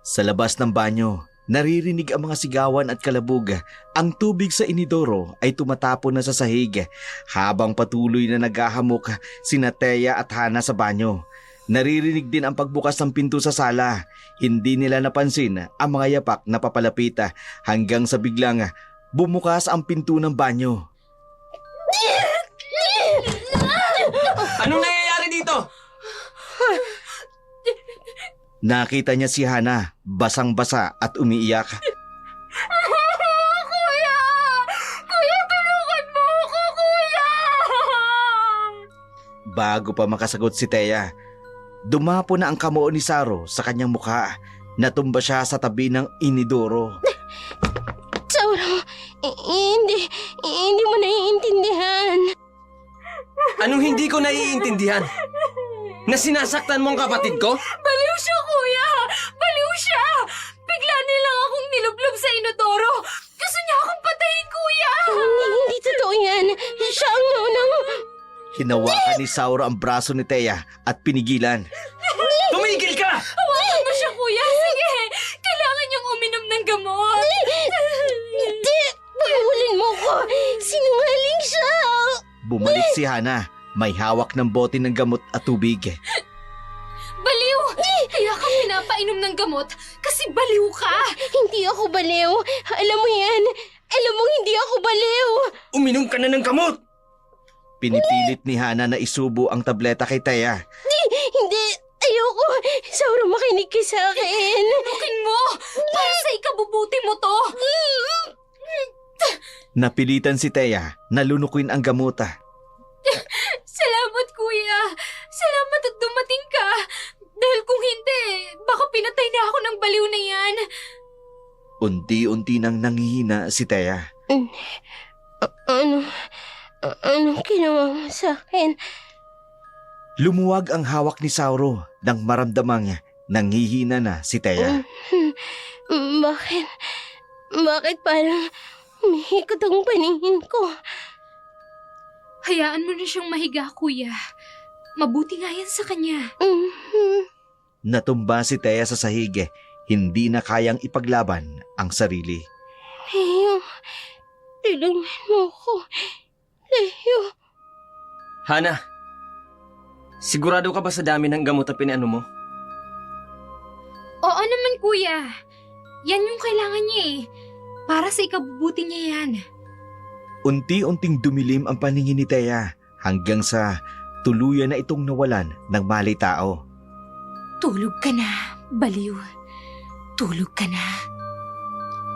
Sa labas ng banyo, naririnig ang mga sigawan at kalabog. Ang tubig sa inidoro ay tumatapon na sa sahig habang patuloy na naghahamok sina Thea at Hana sa banyo. Naririnig din ang pagbukas ng pinto sa sala. Hindi nila napansin ang mga yapak na papalapit hanggang sa biglang bumukas ang pinto ng banyo. Anong nangyayari dito? Nakita niya si Hana, basang-basa at umiiyak. Kuya! Kuya, tulungan mo ako, kuya! Bago pa makasagot si Thea, dumapo na ang kamuo ni Saro sa kanyang mukha. Natumba siya sa tabi ng inidoro. Sauro, hindi mo naiintindihan. Anong hindi ko naiintindihan? Na sinasaktan mo ang kapatid ko? Baliw siya, kuya! Baliw siya! Bigla nilang akong nilublob sa inodoro. Gusto niya akong patayin, kuya! Hindi totoo yan. Siya ang naunang... Hinawakan ni Sauro ang braso ni Thea at pinigilan. Tumigil ka! Hawakan mo siya, kuya! Sige! Kailangan niyang uminom ng gamot! Hindi! Pagulin mo ko! Sinungaling siya! Bumalik si Hana, may hawak ng bote ng gamot at tubig. Baliw! Kaya ka pinapainom ng gamot kasi baliw ka! Hindi ako baliw. Alam mo yan. Alam mo hindi ako baliw. Uminom ka na ng gamot! Pinipilit ni Hana na isubo ang tableta kay Thea. Hindi. Ayoko. Sauro, makinig ka sa akin. Tukin mo! Para sa ikabubuti mo to! Napilitan si Thea na lunukin ang gamot. Salamat, kuya! Salamat at dumating ka! Dahil kung hindi, baka pinatay na ako ng baliw na yan. Unti-unti nang nanghihina si Thea. Anong ginawa mo sa akin? Lumuwag ang hawak ni Sauro nang maramdamang nanghihina na si Thea. Bakit parang umihikot ang paningin ko? Hayaan mo na siyang mahiga, kuya. Mabuti nga yan sa kanya. Natumba si Thea sa sahig, hindi na kayang ipaglaban ang sarili. Leo, tulungan mo ko. Leo. Hana, sigurado ka ba sa dami ng gamot na pinano mo? Oo naman, kuya. Yan yung kailangan niya eh. Para sa ikabubuti niya yan. Unti-unting dumilim ang paningin ni Thea hanggang sa tuluyan na itong nawalan ng malay-tao. Tulog ka na, baliw. Tulog ka na.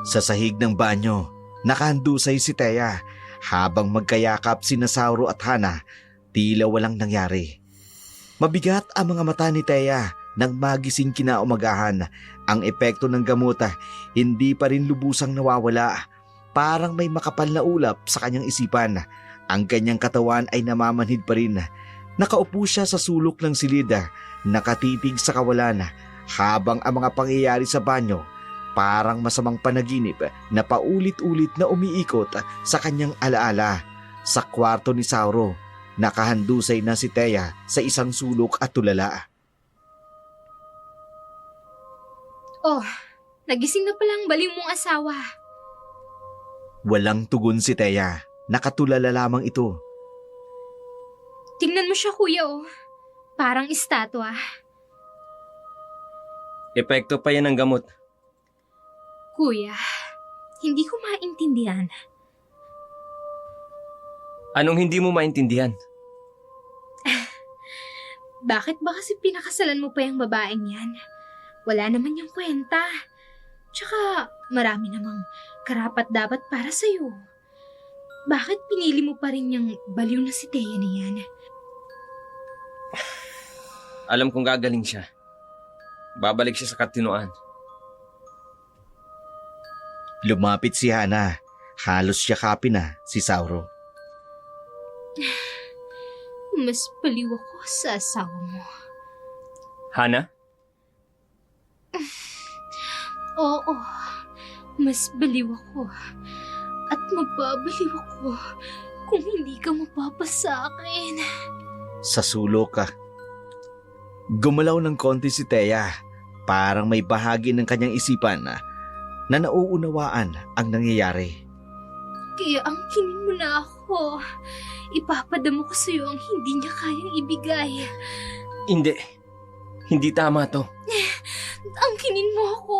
Sa sahig ng banyo, nakahandusay si Thea habang magkayakap sina Sauro at Hana, tila walang nangyari. Mabigat ang mga mata ni Thea nang magising kinaumagahan. Ang epekto ng gamot hindi pa rin lubusang nawawala. Parang may makapal na ulap sa kanyang isipan. Ang kanyang katawan ay namamanhid pa rin. Nakaupo siya sa sulok ng silid, nakatitig sa kawalan, habang ang mga pangyayari sa banyo parang masamang panaginip na paulit-ulit na umiikot sa kanyang alaala. Sa kwarto ni Sauro, nakahandusay na si Thea sa isang sulok at tulala. Oh, nagising na pala ang baliw mong asawa. Walang tugon si Thea, nakatulala lamang ito. Tingnan mo siya, kuya, oh. Parang estatwa. Epekto pa yan ng gamot. Kuya, hindi ko maintindihan. Anong hindi mo maintindihan? Bakit ba kasi pinakasalan mo pa yung babaeng yan? Wala naman yung kwenta. Tsaka marami namang karapat-dapat para sa'yo. Bakit pinili mo pa rin yung baliw na si Thea na yan? Alam kong gagaling siya. Babalik siya sa katinoan. Lumapit si Hana, halos yakapin na si Sauro. Mas baliw ako sa asawa mo. Hana? Oo, mas baliw ako. At magbabaliw ako kung hindi ka mapapasa sa akin. Sa sulok ka. Gumalaw ng konti si Thea, parang may bahagi ng kanyang isipan na nauunawaan ang nangyayari. Kaya angkinin mo na ako. Ipapadama ko sa'yo ang hindi niya kayang ibigay. Hindi. Hindi tama to. Angkinin mo ako.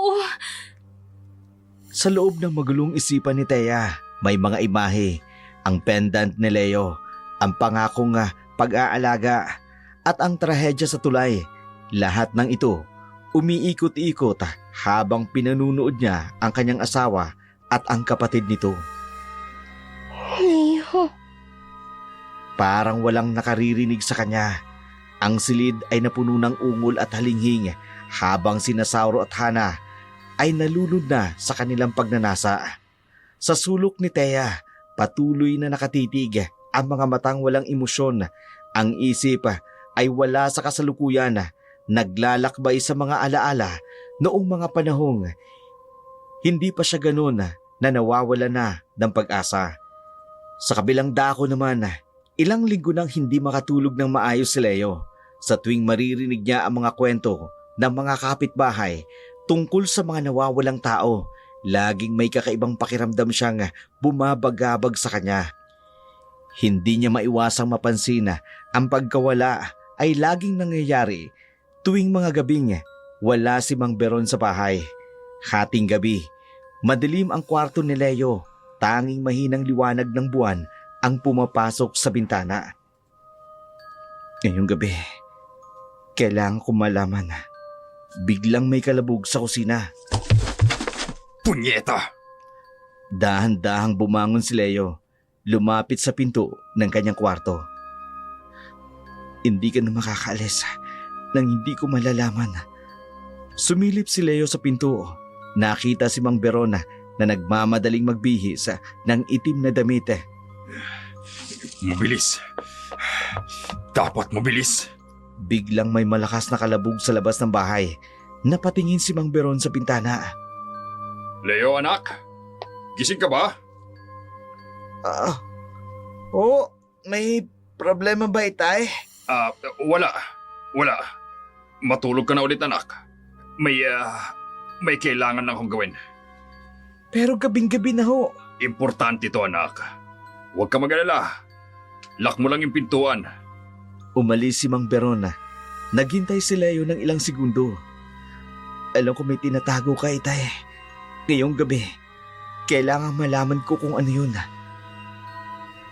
Sa loob ng magulong isipan ni Thea, may mga imahe, ang pendant ni Leo, ang pangakong pag-aalaga, at ang trahedya sa tulay. Lahat ng ito umiikot-ikot habang pinanunood niya ang kanyang asawa at ang kapatid nito. Leo, Parang walang nakaririnig sa kanya. Ang silid ay napuno ng ungol at halinghing habang sina Sauro at Hana ay nalulod na sa kanilang pagnanasa. Sa sulok ni Thea, patuloy na nakatitig ang mga matang walang emosyon. Ang isip ay wala sa kasalukuyan, naglalakbay sa mga alaala noong mga panahong hindi pa siya ganun na nawawala na ng pag-asa. Sa kabilang dako naman, ilang linggo nang hindi makatulog ng maayos si Leo. Sa tuwing maririnig niya ang mga kwento ng mga kapitbahay tungkol sa mga nawawalang tao, laging may kakaibang pakiramdam siyang bumabagabag sa kanya. Hindi niya maiwasang mapansin na ang pagkawala ay laging nangyayari tuwing mga gabing wala si Mang Beron sa bahay. Hating gabi, madilim ang kwarto ni Leo, tanging mahinang liwanag ng buwan ang pumapasok sa bintana. Ngayong gabi, kailangan ko malaman na biglang may kalabog sa kusina. Punyeta! Dahan-dahang bumangon si Leo, lumapit sa pinto ng kanyang kwarto. Hindi ka na makakaalis nang hindi ko malalaman. Sumilip si Leo sa pinto. Nakita si Mang Beron na nagmamadaling magbihis ng itim na damit. Mabilis. Dapat mabilis. Biglang may malakas na kalabog sa labas ng bahay. Napatingin si Mang Beron sa bintana. Leo, anak. Gising ka ba? May problema ba, Itay? Wala. Wala. Matulog ka na ulit, anak. May kailangan na akong gawin. Pero gabing-gabi na ho. Importante to, anak. Huwag ka mag-alala. Lock mo lang yung pintuan. Umalis si Mang Beron. Naghintay si Leo ng ilang segundo. Alam ko may tinatago ka, Itay. Ngayong gabi, kailangan malaman ko kung ano yun.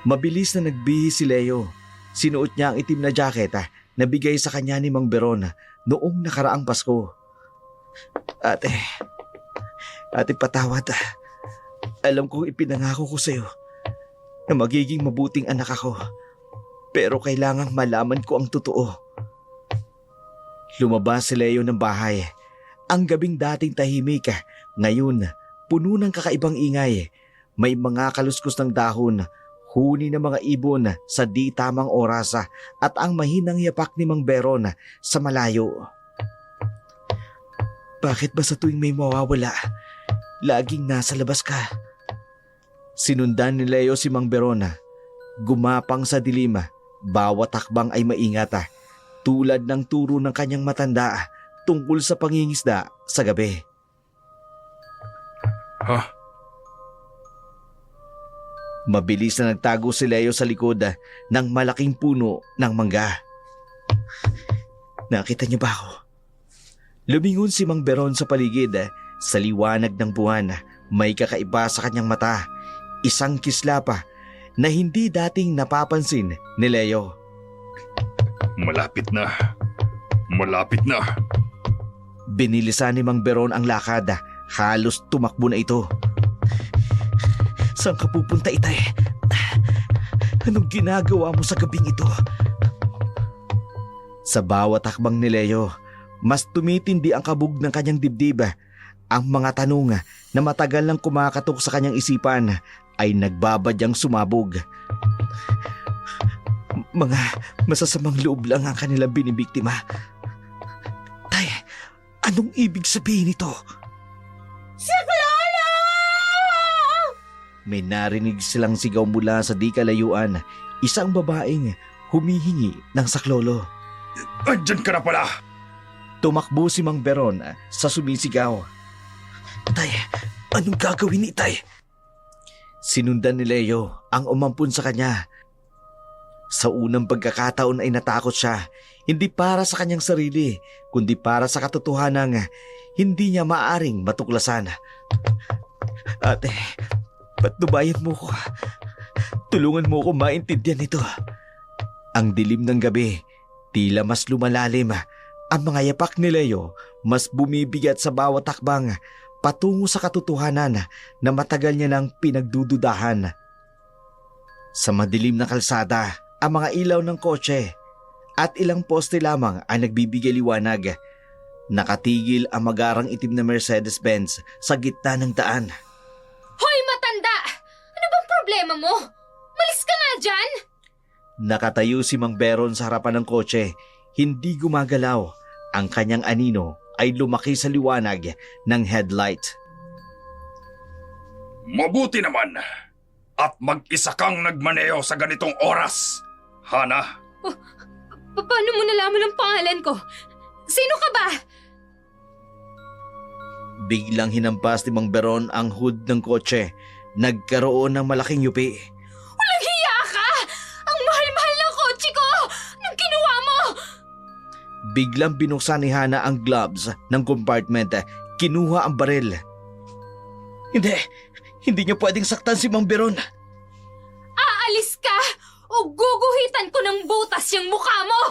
Mabilis na nagbihis si Leo. Sinuot niya ang itim na jacket na bigay sa kanya ni Mang Beron noong nakaraang Pasko. Ate, patawad. Alam kong ipinangako ko sa'yo na magiging mabuting anak ako. Pero kailangang malaman ko ang totoo. Lumabas si Leo ng bahay. Ang gabing dating tahimik, ngayon puno ng kakaibang ingay. May mga kaluskos ng dahon, huni ng mga ibon sa di tamang oras at ang mahinang yapak ni Mang Beron sa malayo. Bakit ba sa tuwing may mawawala, laging nasa labas ka? Sinundan ni Leo si Mang Beron. Gumapang sa dilim, bawat takbang ay maingat, tulad ng turo ng kanyang matanda tungkol sa pangingisda sa gabi. Mabilis na nagtago si Leo sa likod ng malaking puno ng mangga. Nakita niyo ba ako? Lumingon si Mang Beron sa paligid. Sa liwanag ng buwan, may kakaiba sa kanyang mata. Isang kislapa na hindi dating napapansin ni Leo. Malapit na. Malapit na. Binilisan ni Mang Beron ang lakad. Halos tumakbo na ito. Saan ka pupunta, Itay? Anong ginagawa mo sa gabing ito? Sa bawat hakbang ni Leo, mas tumitindi ang kabog ng kanyang dibdib. Ang mga tanong na matagal nang kumakatok sa kanyang isipan ay nagbabadyang sumabog. Mga masasamang loob lang ang kanilang binibiktima. Tay, anong ibig sabihin nito? Si Clola! May narinig silang sigaw mula sa di kalayuan. Isang babaeng humihingi ng saklolo. Andyan ka na pala! Tumakbo si Mang Beron sa sumisigaw. Tay, anong gagawin ni Tay? Sinundan ni Leo ang umampun sa kanya. Sa unang pagkakataon ay natakot siya, hindi para sa kanyang sarili, kundi para sa katotohanan hindi niya maaring matuklasan. Ate, patnubayan mo ko. Tulungan mo ko maintindihan ito. Ang dilim ng gabi, tila mas lumalalim Ang mga yapak ni Leo mas bumibigat sa bawat takbang patungo sa katotohanan na matagal niya nang pinagdududahan. Sa madilim na kalsada, ang mga ilaw ng kotse at ilang poste lamang ay nagbibigay liwanag. Nakatigil ang magarang itim na Mercedes-Benz sa gitna ng daan. Hoy, matanda! Ano bang problema mo? Malis ka nga dyan! Nakatayo si Mang Beron sa harapan ng kotse, hindi gumagalaw. Ang kanyang anino ay lumaki sa liwanag ng headlight. Mabuti naman. At mag-isa kang nagmaneho sa ganitong oras. Hana, Paano mo nalaman ang pangalan ko? Sino ka ba? Biglang hinampas ni Mang Beron ang hood ng kotse. Nagkaroon ng malaking yupi. Walang hiya ka! Ang mahal-mahal ng kotse ko! Nang kinuha mo! Biglang binuksan ni Hana ang gloves ng compartment. Kinuha ang baril. Hindi niyo pwedeng saktan si Mang Beron. Aalis ka o guguhitan ko ng butas yung mukha mo!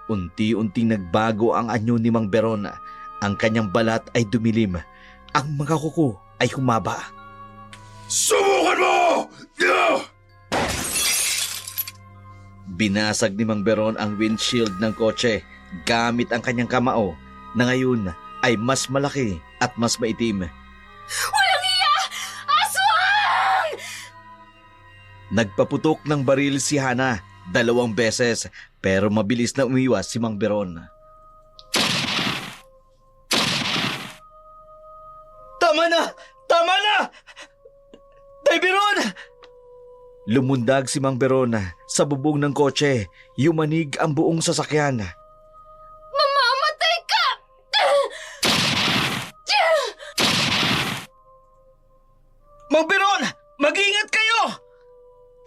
Unti-unting nagbago ang anyo ni Mang Beron. Ang kanyang balat ay dumilim. Ang mga kuko ay humaba. subukan mo! Binasag ni Mang Beron ang windshield ng kotse gamit ang kanyang kamao na ngayon ay mas malaki at mas maitim. Walang hiya! Aswang! Nagpaputok ng baril si Hana 2 beses pero mabilis na umiwas si Mang Beron. Tama na! Tama na! Tay Beron! Lumundag si Mang Beron sa bubong ng kotse. Yumanig ang buong sasakyan. Mamamatay ka! Mang Beron! Mag-ingat kayo!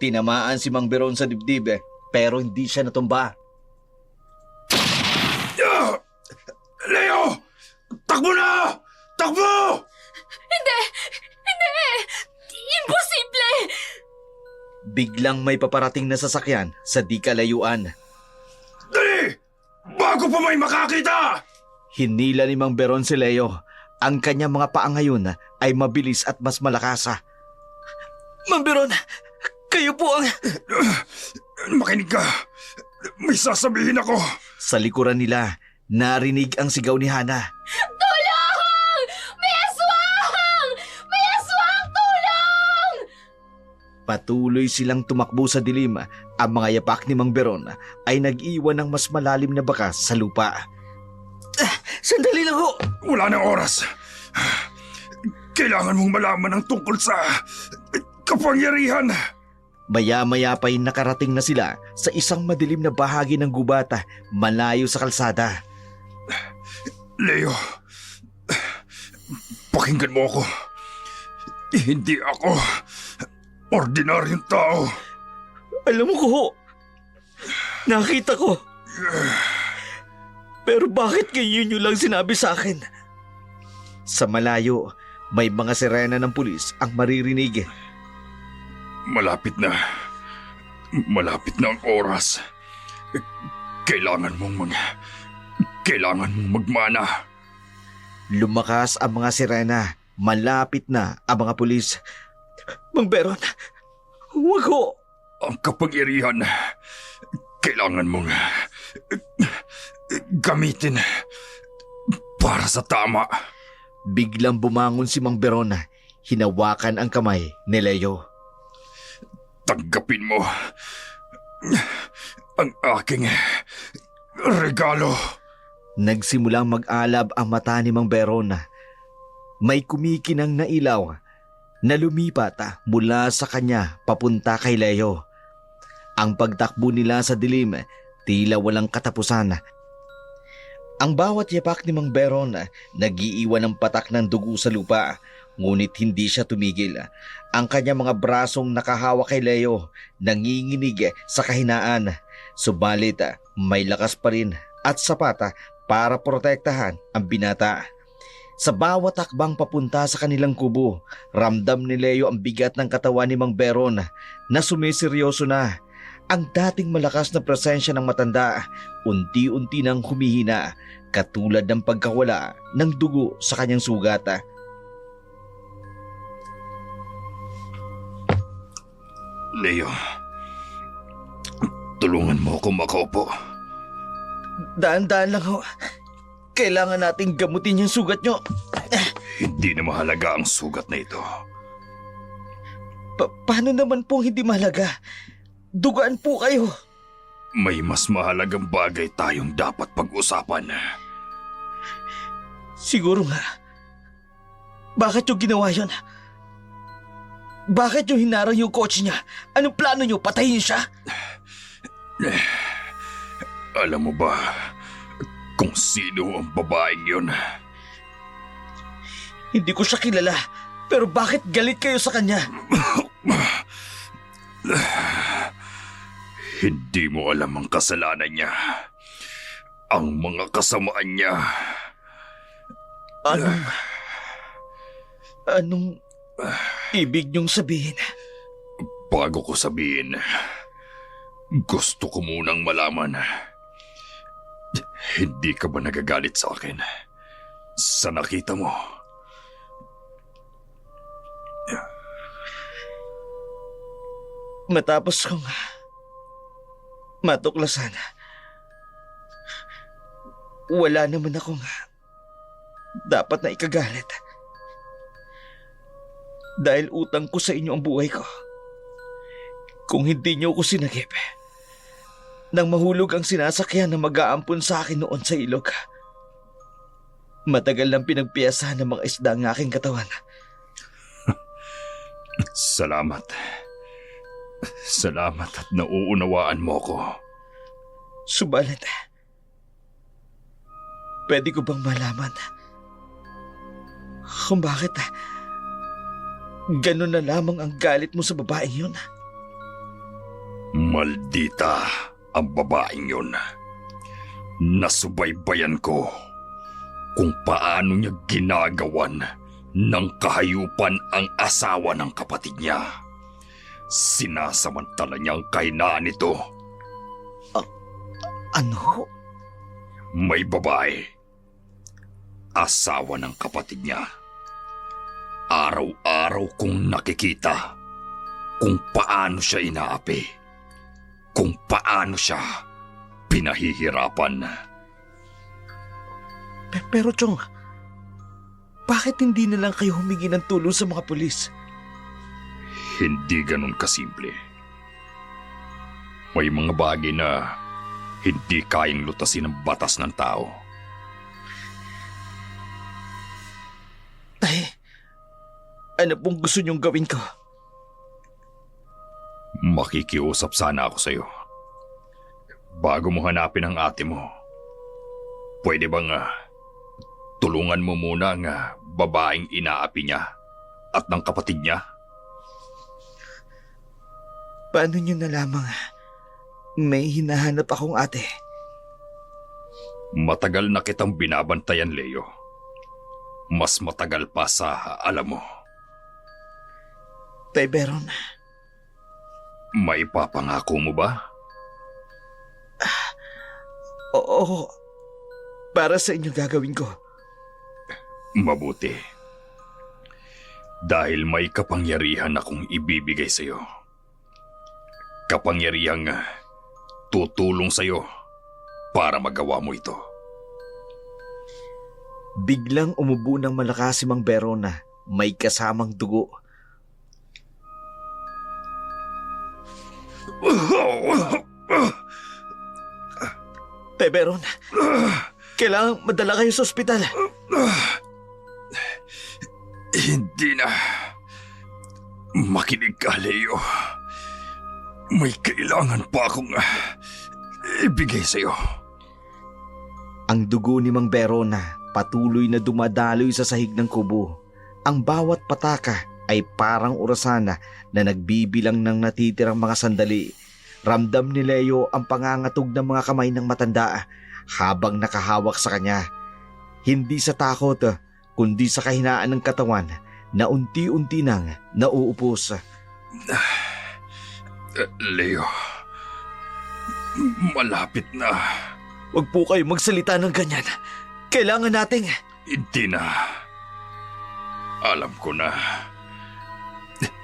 Tinamaan si Mang Beron sa dibdib pero hindi siya natumba. Leo! Takbo na! Takbo! Hindi! Hindi! Imposible! Biglang may paparating na sasakyan sa di kalayuan. Dali! Bago pa may makakita! Hinila ni Mang Beron si Leo. Ang kanyang mga paa ngayon ay mabilis at mas malakas. Mang Beron, kayo po ang... Makinig ka. May sasabihin ako. Sa likuran nila, narinig ang sigaw ni Hana. Tulong! May aswang! May aswang! Tulong! Patuloy silang tumakbo sa dilim. Ang mga yapak ni Mang Beron ay nag-iwan ng mas malalim na bakas sa lupa. Sandali lang ho! Wala nang oras. Kailangan mong malaman ang tungkol sa kapangyarihan. Maya-maya pa'y nakarating na sila sa isang madilim na bahagi ng gubat malayo sa kalsada. Leo, pakinggan mo ako. Hindi ako ordinaryong tao. Alam mo ko ho, nakita ko. Pero bakit ngayon nyo lang sinabi sa akin? Sa malayo, may mga sirena ng pulis ang maririnig. Malapit na. Malapit na ang oras. Kailangan mong magmana. Lumakas ang mga sirena. Malapit na ang mga pulis. Mang Beron, huwag ho. Ang kapangyarihan, kailangan mong gamitin para sa tama. Biglang bumangon si Mang Beron. Hinawakan ang kamay ni Leo. Tanggapin mo ang aking regalo. Nagsimulang mag-alab ang mata ni Mang Beron. May kumikinang na ilaw na lumipat mula sa kanya papunta kay Leo. Ang pagtakbo nila sa dilim, tila walang katapusan. Ang bawat yapak ni Mang Beron nag-iiwan ng patak ng dugo sa lupa, ngunit hindi siya tumigil. Ang kanyang mga brasong nakahawak kay Leo nanginginig sa kahinaan. Subalit may lakas pa rin at sapat para protektahan ang binata. Sa bawat takbang papunta sa kanilang kubo, ramdam ni Leo ang bigat ng katawan ni Mang Beron na sumiseryoso na. Ang dating malakas na presensya ng matanda, unti-unti nang humihina, katulad ng pagkawala ng dugo sa kanyang sugat. Leo, tulungan mo ako makaupo. Daan-daan lang ho. Kailangan nating gamutin yung sugat nyo. Hindi na mahalaga ang sugat na ito. Paano naman pong hindi mahalaga? Dugaan po kayo. May mas mahalagang bagay tayong dapat pag-usapan. Siguro nga. Bakit yung ginawa yun? Bakit yung hinarang yung coach niya? Anong plano nyo? Patayin siya? Alam mo ba kung sino ang babaeng yun? Hindi ko siya kilala. Pero bakit galit kayo sa kanya? Hindi mo alam ang kasalanan niya. Ang mga kasamaan niya. Anong ibig niyong sabihin? Bago ko sabihin, gusto ko munang malaman. Hindi ka ba nagagalit sa akin? Sa nakita mo? Matapos kong matuklasan, wala naman akong dapat na ikagalit. Dahil utang ko sa inyo ang buhay ko. Kung hindi niyo ako sinagip, nang mahulog ang sinasakyan na mag-aampon sa akin noon sa ilog, matagal lang pinagpiyasahan ng mga isda ang aking katawan. Salamat. Salamat at nauunawaan mo ko. Subalit, pwede ko bang malaman kung bakit ganun na lamang ang galit mo sa babaeng yun? Maldita ang babaeng yun. Nasubaybayan ko kung paano niya ginagawan ng kahayupan ang asawa ng kapatid niya. Sinasamantala niyang kahinaan nito. Ano? May babae. Asawa ng kapatid niya. Araw-araw kong nakikita kung paano siya inaapi. Kung paano siya pinahihirapan. Pero Chong, bakit hindi na lang kayo humingi ng tulong sa mga pulis? Hindi ganun kasimple. May mga bagay na hindi kayang lutasin ng batas ng tao. Ay, ano pong gusto niyong gawin ko? Makikiusap sana ako sa'yo. Bago mo hanapin ang ate mo, pwede bang tulungan mo muna ang babaeng inaapi niya at ng kapatid niya? Paano niyo na lamang may hinahanap akong ate? Matagal na kitang binabantayan, Leo. Mas matagal pa sa alam mo. Tay Beron, May papangako mo ba? oo. Para sa inyo gagawin ko. Mabuti. Dahil may kapangyarihan akong ibibigay sa'yo. Kapangyarihang tutulong sa'yo para magawa mo ito. Biglang umubo ng malakas si Mang Berona, may kasamang dugo. Tay Beron, kailangan madala kayo sa ospital. Hindi na. Makinig ka, Leo. May kailangan pa akong ibigay sa'yo. Ang dugo ni Mang Berona patuloy na dumadaloy sa sahig ng kubo. Ang bawat pataka ay parang orasana na nagbibilang ng natitirang mga sandali. Ramdam ni Leo ang pangangatog ng mga kamay ng matanda habang nakahawak sa kanya. Hindi sa takot, kundi sa kahinaan ng katawan na unti-unti nang nauupos. Leo, Malapit na. Huwag po kayo magsalita ng ganyan. Kailangan nating... Hindi na. Alam ko na.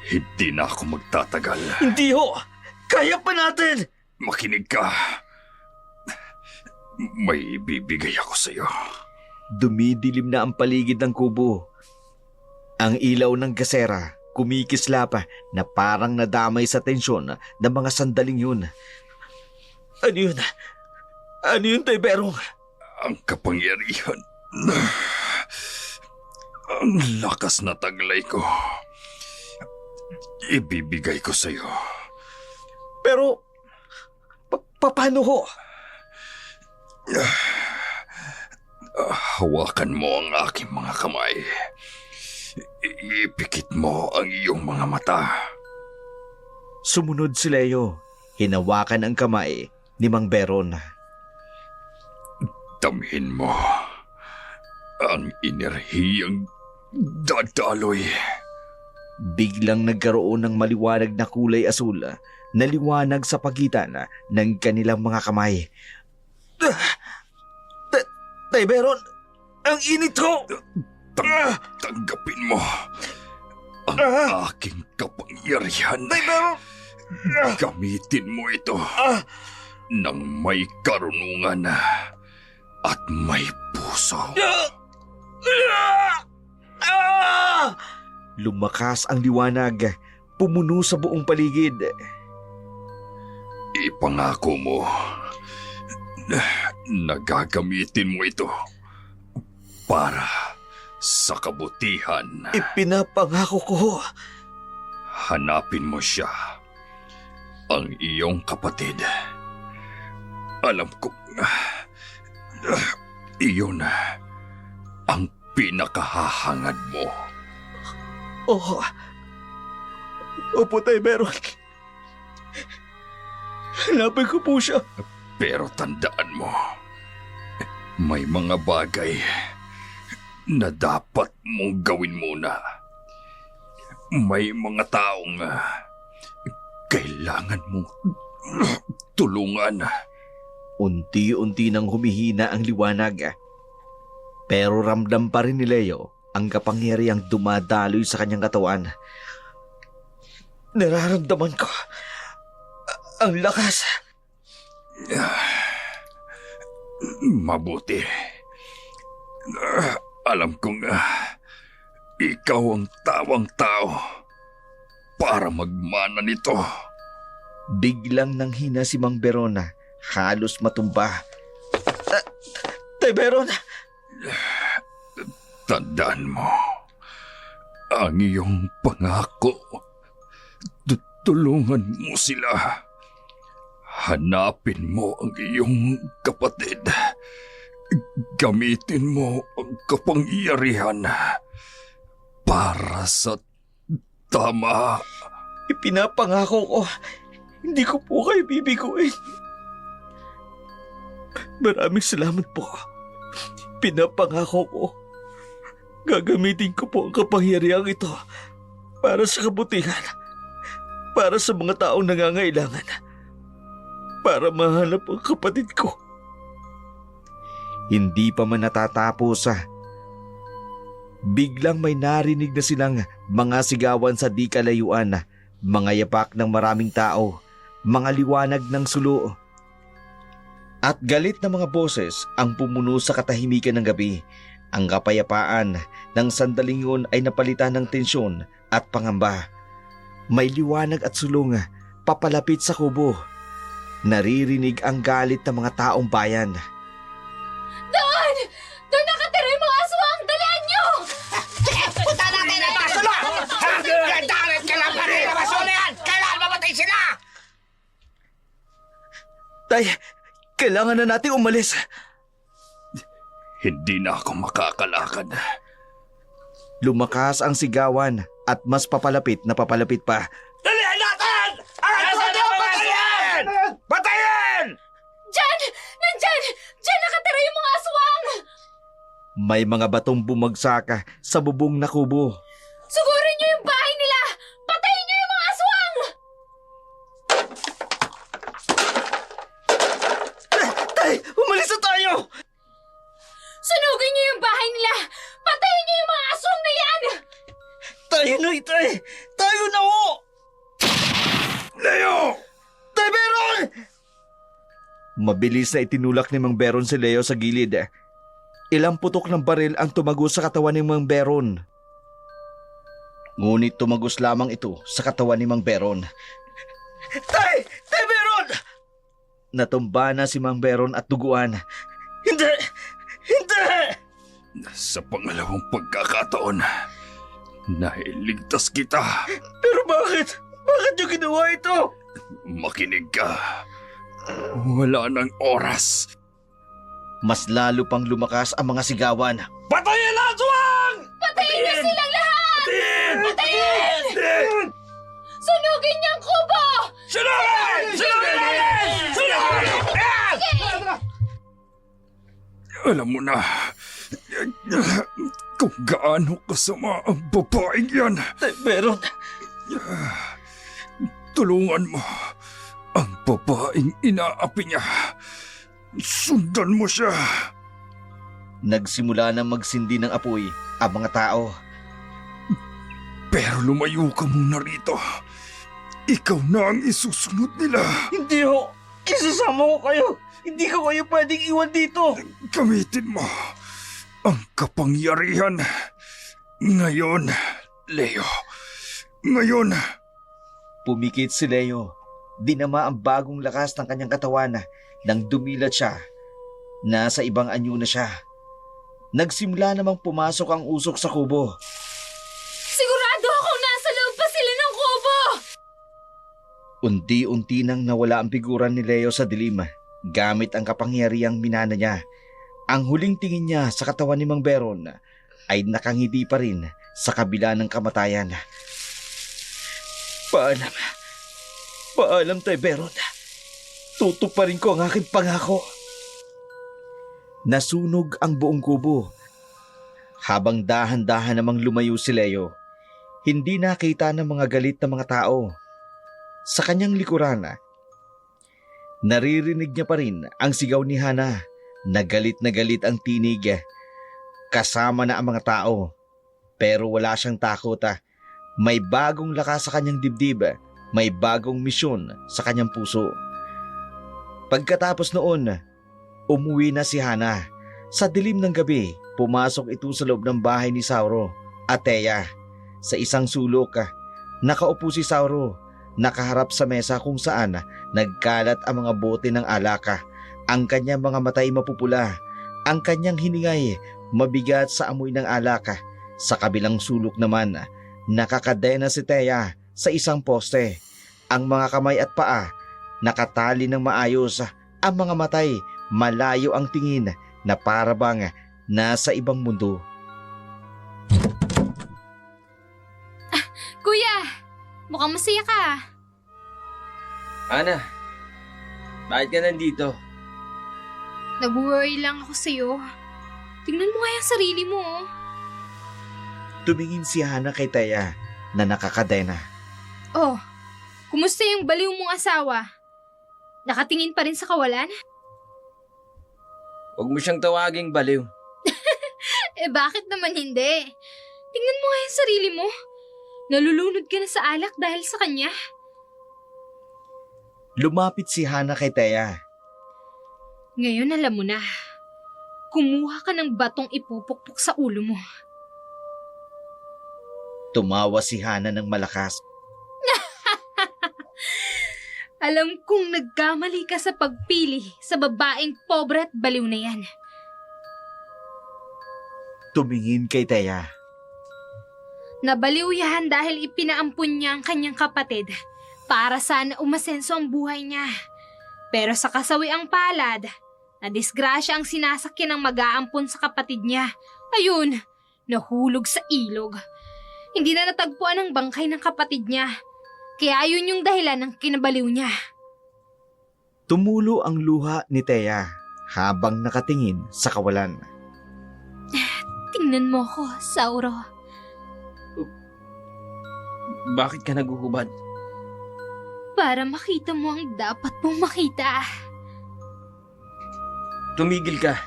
Hindi na ako magtatagal. Hindi ho! Kaya pa natin! Makinig ka. May ibibigay ako sa'yo. Dumidilim na ang paligid ng kubo. Ang ilaw ng gasera kumikislap na parang nadamay sa tensyon ng mga sandaling yun. Ano yun? Ano yun, Tay Berong? Ang kapangyarihan. Ang lakas na taglay ko. Ibibigay ko sa'yo. Pero, paano ho? Hawakan mo ang aking mga kamay. Ipikit mo ang iyong mga mata. Sumunod si Leo. Hinawakan ang kamay ni Mang Beron. Damhin mo ang enerhiyang dadaloy. Biglang nagkaroon ng maliwanag na kulay asul na liwanag sa pagitan ng kanilang mga kamay. Tay Beron, ang init ko! Tanggapin mo ang aking kapangyarihan. Tay Beron! Gamitin mo ito ng may karunungan at may puso. Lumakas ang liwanag, pumuno sa buong paligid. Ipangako mo na gagamitin mo ito para sa kabutihan. Ipinapangako ko. Hanapin mo siya, ang iyong kapatid. Alam ko, iyon ang pinakahahangad mo. Oh, opo, Tay Beron. Hanapin ko po siya. Pero tandaan mo, may mga bagay na dapat mong gawin muna. May mga taong kailangan mong tulungan. Unti-unti nang humihina ang liwanag. Pero ramdam pa rin ni Leo ang kapangyarihang dumadaloy sa kanyang katawan. Nararamdaman ko ang lakas. Mabuti. Alam kong ikaw ang tawang tao para magmana nito. Biglang nanghina si Mang Beron, halos matumba. Tay Beron! Tandaan mo ang iyong pangako. Tulungan mo sila. Hanapin mo ang iyong kapatid. Gamitin mo ang kapangyarihan para sa tama. Ipinapangako ko, hindi ko po kayo bibiguin. Maraming salamat po. Pinapangako ko, gagamitin ko po ang kapangyarihang ito para sa kabutihan, para sa mga taong nangangailangan, para mahanap ang kapatid ko. Hindi pa man natatapos biglang may narinig na silang mga sigawan sa di kalayuan, mga yapak ng maraming tao, mga liwanag ng sulo. At galit na mga boses ang pumuno sa katahimikan ng gabi. Ang kapayapaan ng sandaling yun ay napalitan ng tensyon at pangamba. May liwanag at sulong papalapit sa kubo. Naririnig ang galit ng mga taong bayan. Doon! Doon nakatira yung mga aswang! Dalian nyo! Punta natin ang basula! Dalit ka lang pa rin ang basula yan! Kailangan mamatay sila! Tay, kailangan na natin umalis. Hindi na ako makakalakad. Lumakas ang sigawan at mas papalapit na papalapit pa. Dalihan natin! Ang tuwa patayin! Patayin! Diyan! Nandyan! Diyan nakatira yung mga aswang! May mga batong bumagsak sa bubong na kubo. Sugurin nyo yung bahay nila! Patayin nyo yung mga aswang! Tay! Tayo na ho! Leo! Tay Beron! Mabilis na itinulak ni Mang Beron si Leo sa gilid. Ilang putok ng baril ang tumagos sa katawan ni Mang Beron. Ngunit tumagos lamang ito sa katawan ni Mang Beron. Tay! Tay Beron! Natumba na si Mang Beron at duguan. Hindi! Hindi! Sa pangalawang pagkakataon, nailigtas kita. Pero bakit? Bakit niyo ginawa ito? Makinig ka. Wala nang oras. Mas lalo pang lumakas ang mga sigawan. Patayin ang aswang! Patayin niyo silang lahat! Patayin! Sunugin niyo ang kubo! Sunugin! Sunugin! Sunugin! Alam mo na kung gaano kasama ang babaeng yan. Tay Beron! Tulungan mo ang babaeng inaapi niya. Sundan mo siya. Nagsimula na magsindi ng apoy ang mga tao. Pero lumayo ka muna rito. Ikaw na ang isusunod nila. Hindi ho! Isasama ko kayo! Hindi ko kayo pwedeng iwan dito! Gamitin mo ang kapangyarihan. Ngayon, Leo. Ngayon. Pumikit si Leo. Dinama ang bagong lakas ng kanyang katawan nang dumilat siya. Nasa ibang anyo na siya. Nagsimula namang pumasok ang usok sa kubo. Sigurado akong nasa loob pa sila ng kubo! Unti-unti nang nawala ang figuran ni Leo sa dilim gamit ang kapangyarihang minana niya. Ang huling tingin niya sa katawan ni Mang Beron ay nakangiti pa rin sa kabila ng kamatayan. Paalam. Paalam, Tay Beron. Tutuparin ko ang aking pangako. Nasunog ang buong kubo. Habang dahan-dahan namang lumayo si Leo, hindi nakita ng mga galit na mga tao. Sa kanyang likuran, naririnig niya pa rin ang sigaw ni Hana na galit ang tinig. Kasama na ang mga tao. Pero wala siyang takot. May bagong lakas sa kanyang dibdib. May bagong misyon sa kanyang puso. Pagkatapos noon, umuwi na si Hana. Sa dilim ng gabi, pumasok ito sa loob ng bahay ni Sauro at Thea. Sa isang sulok, nakaupo si Sauro, nakaharap sa mesa kung saan nagkalat ang mga bote ng alaka. Ang kanyang mga matay mapupula, ang kanyang hiningay mabigat sa amoy ng alaka. Sa kabilang sulok naman, nakakadena si Thea sa isang poste. Ang mga kamay at paa nakatali ng maayos. Ang mga matay malayo ang tingin na parabang nasa ibang mundo. Kuya, mukhang masaya ka. Ana, bakit ka nandito? Nag-worry lang ako sa'yo. Tingnan mo nga yung sarili mo. Tumingin si Hana kay Thea na nakakadena. Oh, kumusta yung baliw mong asawa? Nakatingin pa rin sa kawalan? Huwag mo siyang tawaging baliw. Eh bakit naman hindi? Tingnan mo nga yung sarili mo. Nalulunod ka na sa alak dahil sa kanya. Lumapit si Hana kay Thea. Ngayon alam mo na. Kumuha ka ng batong ipupukpok sa ulo mo. Tumawa si Hana ng malakas. Alam kong nagkamali ka sa pagpili sa babaeng pobre at baliw na yan. Tumingin kay Thea. Nabaliw yan dahil ipinaampun niya ang kanyang kapatid para sana umasenso ang buhay niya. Pero sa kasawiang palad, na disgrasya ang sinasakyan ng mag-aampon sa kapatid niya. Ayun, nahulog sa ilog. Hindi na natagpuan ang bangkay ng kapatid niya. Kaya yun yung dahilan ng kinabaliw niya. Tumulo ang luha ni Thea habang nakatingin sa kawalan. Tingnan mo ko, Sauro. Bakit ka naguhubad? Para makita mo ang dapat mong makita. Tumigil ka.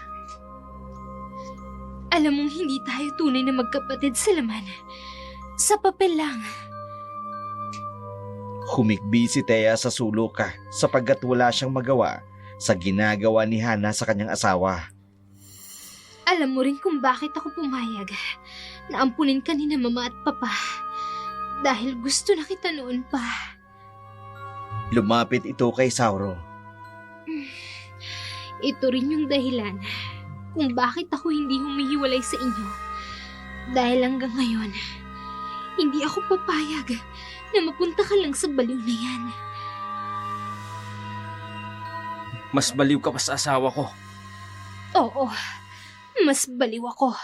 Alam mong hindi tayo tunay na magkapatid sa laman. Sa papel lang. Humikbi si Thea sa sulok sapagkat wala siyang magawa sa ginagawa ni Hana sa kanyang asawa. Alam mo rin kung bakit ako pumayag na ampunin ka ni na mama at papa. Dahil gusto na kita noon pa. Lumapit ito kay Sauro. Ito rin yung dahilan kung bakit ako hindi humihiwalay sa inyo. Dahil hanggang ngayon, hindi ako papayag na mapunta ka lang sa baliw na yan. Mas baliw ka pa sa asawa ko. Oo, mas baliw ako.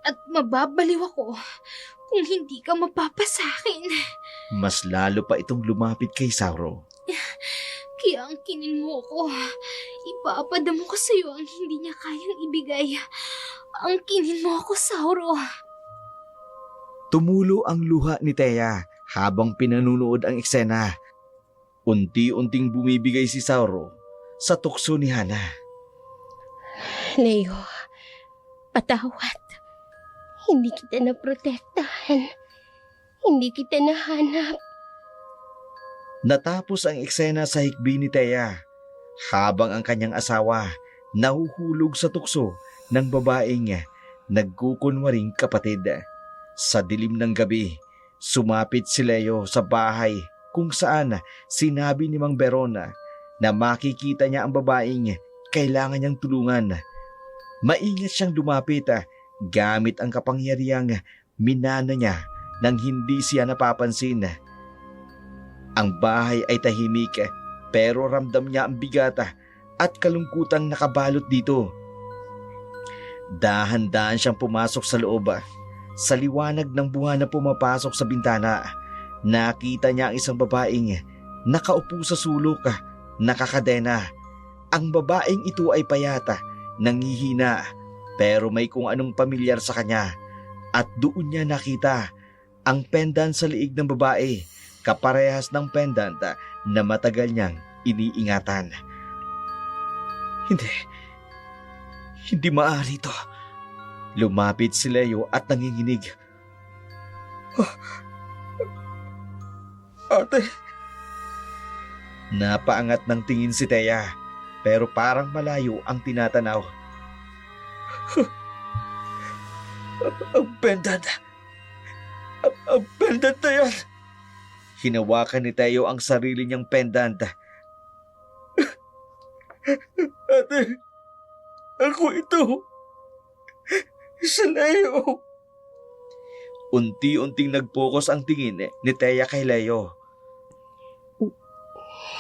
At mababaliw ako kung hindi ka mapapasakin. Mas lalo pa itong lumapit kay Sauro. Kaya angkinin mo ako. Ipapadamo ko sa'yo ang hindi niya kayang ibigay. Angkinin mo ako, Sauro. Tumulo ang luha ni Thea habang pinanunood ang eksena. Unti-unting bumibigay si Sauro sa tukso ni Hana. Leo, patawad. Hindi kita naprotektahan. Hindi kita nahanap. Natapos ang eksena sa hikbi ni Thea habang ang kanyang asawa nahuhulog sa tukso ng babaeng nagkukunwaring kapatid. Sa dilim ng gabi, sumapit si Leo sa bahay kung saan sinabi ni Mang Verona na makikita niya ang babaeng kailangan niyang tulungan. Maingat siyang lumapit gamit ang kapangyarihang minana niya nang hindi siya napapansin. Ang bahay ay tahimik pero ramdam niya ang bigata at kalungkutang nakabalot dito. Dahan-dahan siyang pumasok sa loob. Sa liwanag ng buwan na pumapasok sa bintana, nakita niya ang isang babaeng nakaupo sa sulok, nakakadena. Ang babaeng ito ay payata, nangihina, pero may kung anong pamilyar sa kanya. At doon niya nakita ang pendant sa liig ng babae, kaparehas ng pendant na matagal niyang iniingatan. Hindi maaari ito. Lumapit si Leo at nanginginig. Ate! Napaangat ng tingin si Thea, pero parang malayo ang tinatanaw. Ang pendant! Ang pendant na yan! Hinawakan ni Teo ang sarili niyang pendant. Ate, ako ito. Si Leo. Unti-unting nag-focus ang tingin ni Thea kay Leo.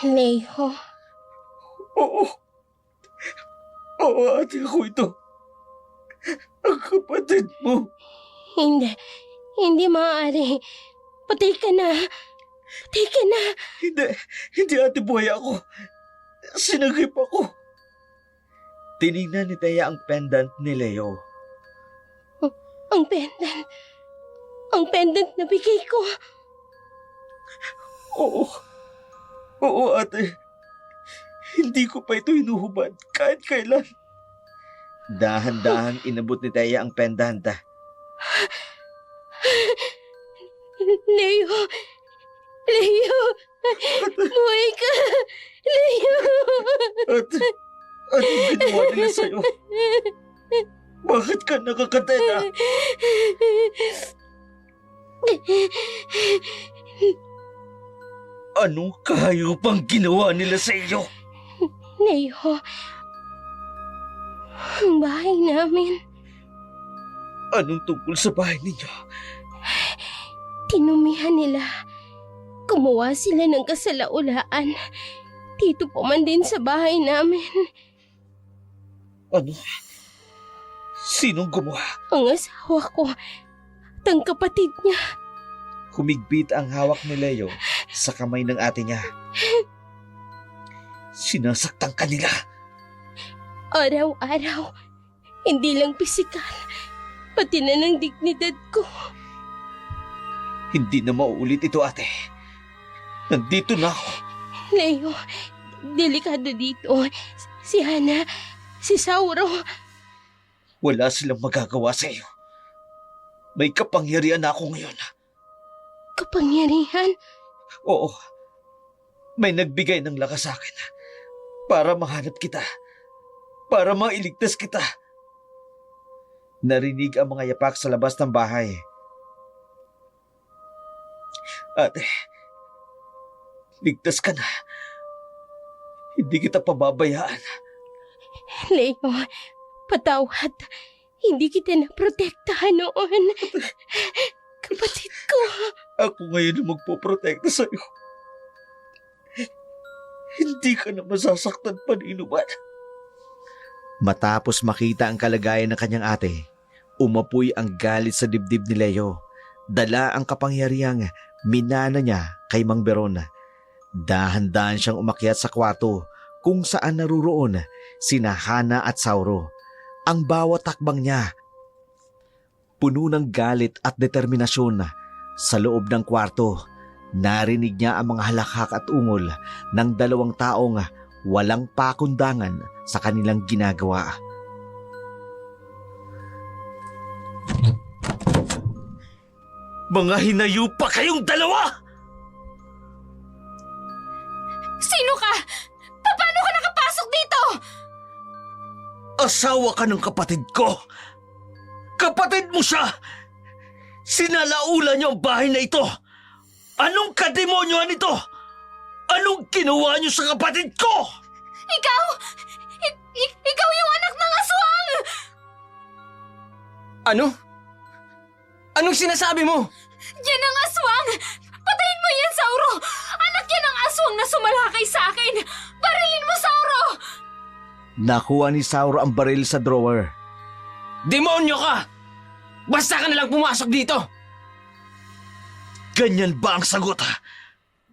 Leo, Oo, ate, ako ito. Ang kapatid mo. hindi maaari. Patay ka na. Patay ka na. Hindi ate, buhay ako. Sinagip ako. Tinignan ni Thea ang pendant ni Leo. Ang pendant. Ang pendant na bigay ko. Oo, ate. Hindi ko pa ito hinuhubad kahit kailan. Dahan-dahang inabot ni Thea ang pendant. Leo! Leo! Buhay ka! Leo! Ate, anong ginawa nila sa'yo? Bakit ka nakakatena? Anong kahayupang ginawa nila sa iyo? Leo, ang bahay namin, Anong tungkol sa bahay ninyo? tinumihan nila. Gumawa sila ng kasalaulaan. Dito po man din sa bahay namin. Ano? Sinong gumawa? Ang asawa ko at ang kapatid niya. Humigpit ang hawak ni Leo sa kamay ng ate niya. Sinasaktan ka nila. Araw-araw, hindi lang pisikal, pati na ng dignidad ko. Hindi na mauulit ito, ate. Nandito na ako. Leo, delikado dito. Si Hana, si Sauro. Wala silang magagawa sa iyo. May kapangyarihan na ako ngayon. kapangyarihan? Oo, may nagbigay ng lakas sa akin para mahanap kita, para mailigtas kita. Narinig ang mga yapak sa labas ng bahay. Ate, ligtas ka na. Hindi kita pababayaan. Leo, patawad. Hindi kita naprotektahan noon. Kapatid ko. Ako ngayon ang magpoprotekta sa'yo. Hindi ka na masasaktan paninuman. Matapos makita ang kalagayan ng kanyang ate, umapoy ang galit sa dibdib ni Leo. Dala ang kapangyarihang minana niya kay Mang Beron. Dahan-dahan siyang umakyat sa kwarto kung saan naruroon sina Hana at Sauro. Ang bawat takbang niya, puno ng galit at determinasyon. Sa loob ng kwarto, narinig niya ang mga halakhak at ungol ng dalawang taong walang pakundangan sa kanilang ginagawa. Mga hinayupa kayong dalawa! Sino ka? Paano ka nakapasok dito? Asawa ka ng kapatid ko! Kapatid mo siya! Sinalaula niyo ang bahay na ito! Anong kademonyoan ito? Anong ginawa niyo sa kapatid ko? Ikaw! Ikaw yung anak ng aswang! Ano? Anong sinasabi mo? Yan ang aswang! Patayin mo yan, Sauro! Anak yan ang aswang na sumalakay sa akin! Barilin mo, Sauro! Nakuha ni Sauro ang baril sa drawer. Demonyo ka! Basta ka nalang pumasok dito! Ganyan ba ang sagot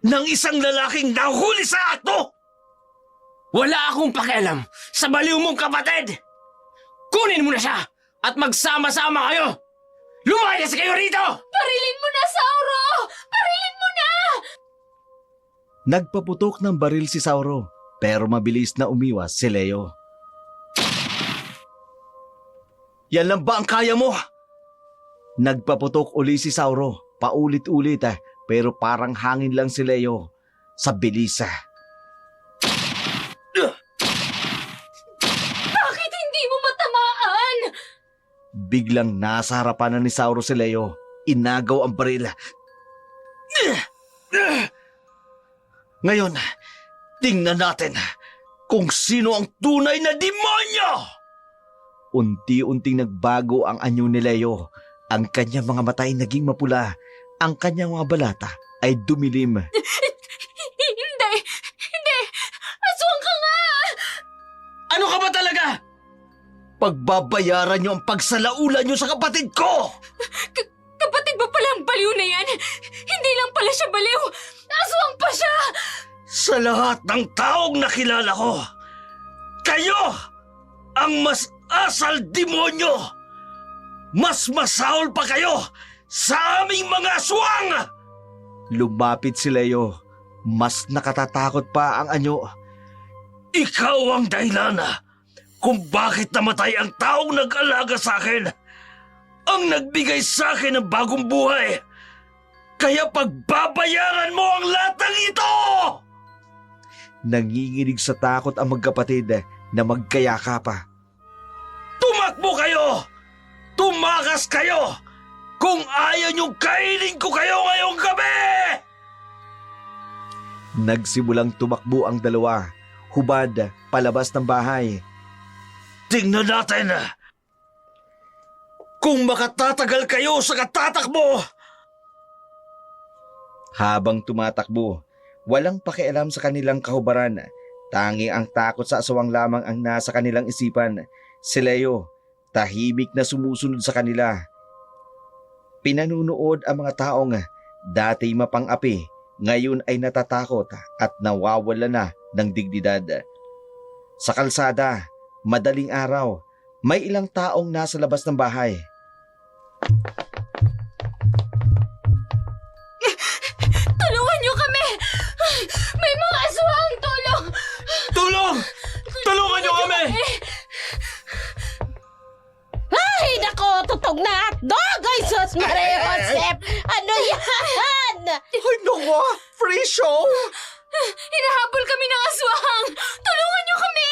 ng isang lalaking nahuli sa akto? Wala akong pakialam sa baliw mong kapatid! Kunin mo na siya at magsama-sama kayo! Lumayas kayo rito! Barilin mo na, Sauro! Barilin mo na! Nagpaputok ng baril si Sauro, pero mabilis na umiwas si Leo. Yan lang ba ang kaya mo? Nagpaputok uli si Sauro, paulit-ulit pero parang hangin lang si Leo sa bilis. Bakit hindi mo matamaan? Biglang nasa harapan na ni Sauro si Leo. Inagaw ang baril. Ngayon, tingnan natin kung sino ang tunay na demonyo! Unti-unting nagbago ang anyo ni Leo. Ang kanyang mga mata ay naging mapula. Ang kanyang mga balata ay dumilim. Hindi! Aswang ka nga! Ano ka ba talaga? Pagbabayaran niyo ang pagsalaula niyo sa kapatid ko! Kapatid mo pala ang baliw na yan! Hindi lang pala siya baliw! Aswang pa siya! Sa lahat ng taong nakilala ko, kayo ang mas asal demonyo! Mas masaol pa kayo sa aming mga aswang! Lumapit si Leo. Mas nakatatakot pa ang anyo. Ikaw ang dahilan kung bakit namatay ang taong nag-alaga sa akin. Ang nagbigay sa akin ng bagong buhay. Kaya pagbabayaran mo ang lahat ng ito! Nanginginig sa takot ang magkapatid na magkayaka pa. Tumakbo kayo! Tumakas kayo! Kung ayaw niyong kainin ko kayo ngayong gabi! Nagsimulang tumakbo ang dalawa, hubad palabas ng bahay. Tingnan natin kung makatatagal kayo sa katatakbo! Habang tumatakbo, walang pakialam sa kanilang kahubaran. Tangi ang takot sa aswang lamang ang nasa kanilang isipan. Si Leo, tahimik na sumusunod sa kanila. Pinanunood ang mga taong dati mapang-api, ngayon ay natatakot at nawawala na ng dignidad. Sa kalsada, madaling araw, may ilang taong nasa labas ng bahay. Tulungan niyo kami! May mga aswang! Tulong! Tulong! Tulungan niyo kami! Ay, nako! Tutog na hotdog! Ay, sus, Maria Josep! Ano yan? Ay, naku! Free show! Hinahabol kami ng aswang! Tulungan niyo kami!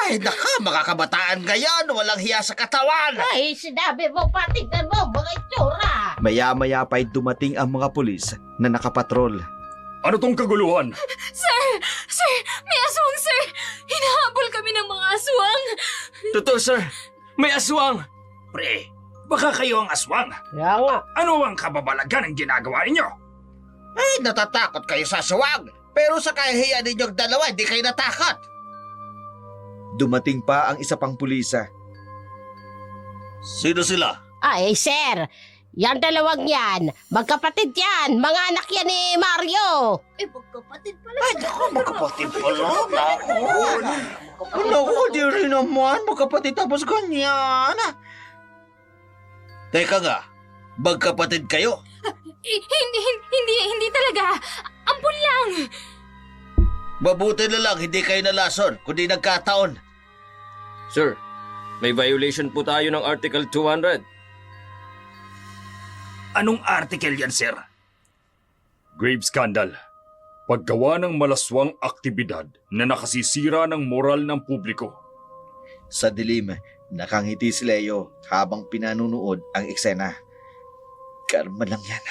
Ay, naka, mga kabataan ngayon, walang hiya sa katawan. Ay, sinabi mo pa, tingnan mo, mga itsura. Maya-maya pa'y dumating ang mga pulis na nakapatrol. Ano tong kaguluhan? Sir! Sir! May aswang, sir! Hinahabol kami ng mga aswang! Totoo, sir. May aswang. Pre, baka kayo ang aswang. Kaya nga. Ano ang kababalagan ang ginagawa ninyo? Ay, natatakot kayo sa aswang. Pero sa kahihiyan ninyong dalawa, hindi kayo natakot. Dumating pa ang isa pang pulisa. Sino sila? Ay, sir, yan dalawang yan. Magkapatid yan. Mga anak yan ni Mario. Eh, magkapatid pala. Ay, naku, magkapatid pala. Naku, di rin naman. Magkapatid tapos ganyan. Teka nga, magkapatid kayo? Hindi talaga. Ampun lang. Mabuti na lang hindi kayo nalason, kundi nagkataon. Sir, may violation po tayo ng Article 200. Anong article yan, sir? Grave scandal. Paggawa ng malaswang aktibidad na nakasisira ng moral ng publiko. Sa dilim, nakangiti si Leo habang pinanunood ang eksena. Karma lang yan.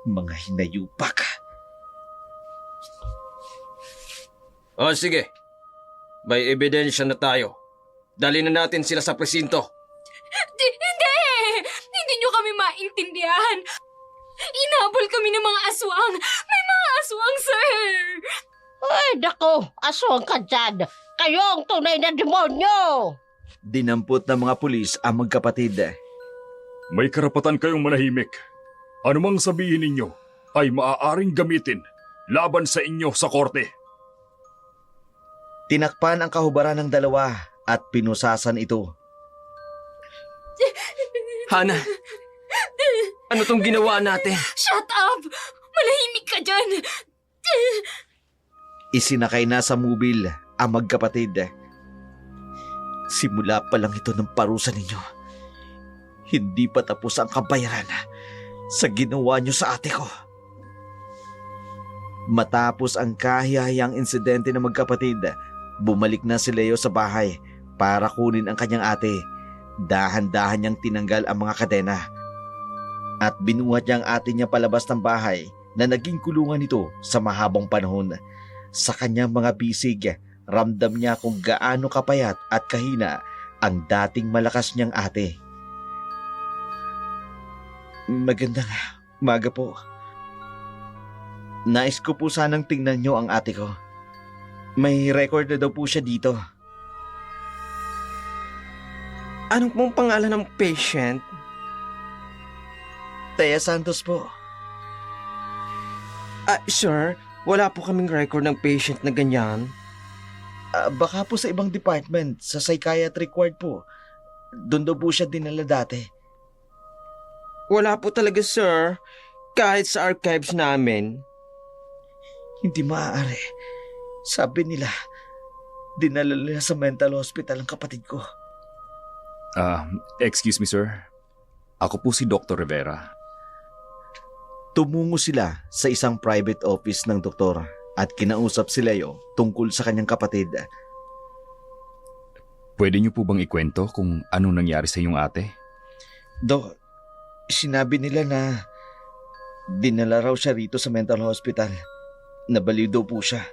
Mga hinayupak. O sige, may ebidensya na tayo. Dali na natin sila sa presinto. Hindi! Hindi niyo kami maintindihan. Inabol kami ng mga aswang. May mga aswang, sir! Ay, nako, aswang ka dyan. Kayo ang tunay na demonyo. Dinampot ng mga pulis ang magkapatid. May karapatan kayong manahimik. Anumang sabihin ninyo ay maaaring gamitin laban sa inyo sa korte. Tinakpan ang kahubaran ng dalawa at pinusasan ito. Hana, ano tong ginawa natin? Shut up! Malahimik ka dyan! Isinakay na sa mobil ang magkapatid. Simula pa lang ito ng parusa ninyo. Hindi pa tapos ang kabayaran sa ginawa nyo sa ate ko. Matapos ang kahiyahiyang insidente ng magkapatid, bumalik na si Leo sa bahay para kunin ang kanyang ate. Dahan-dahan niyang tinanggal ang mga kadena at binuhat niya ang ate niya palabas ng bahay na naging kulungan nito sa mahabang panahon. Sa kanyang mga bisig, ramdam niya kung gaano kapayat at kahina ang dating malakas niyang ate. Magandang umaga po. Nais ko po sanang tingnan niyo ang ate ko. May record na daw po siya dito. Anong pong pangalan ng patient? Thea Santos po. Sir, wala po kaming record ng patient na ganyan. Baka po sa ibang department, sa psychiatric ward po. Doon daw po siya dinala dati. Wala po talaga, sir. Kahit sa archives namin. Hindi maaari. Sabi nila, dinala nila sa mental hospital ang kapatid ko. Excuse me, sir. Ako po si Dr. Rivera. Tumungo sila sa isang private office ng doktor at kinausap si Leo tungkol sa kanyang kapatid. Pwede niyo po bang ikwento kung ano nangyari sa iyong ate? Dok, sinabi nila na dinala raw siya rito sa mental hospital. Nabaliw daw po siya.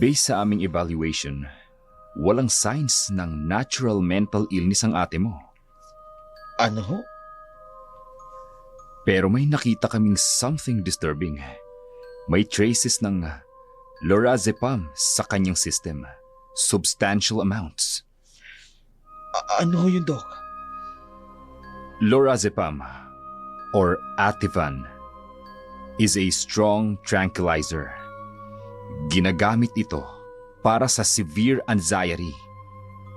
Based sa aming evaluation, walang signs ng natural mental illness ang ate mo. Ano ho? Pero may nakita kaming something disturbing. May traces ng lorazepam sa kanyang system. Substantial amounts. Ano ho yun, Dok? Lorazepam, or Ativan, is a strong tranquilizer. Ginagamit ito para sa severe anxiety,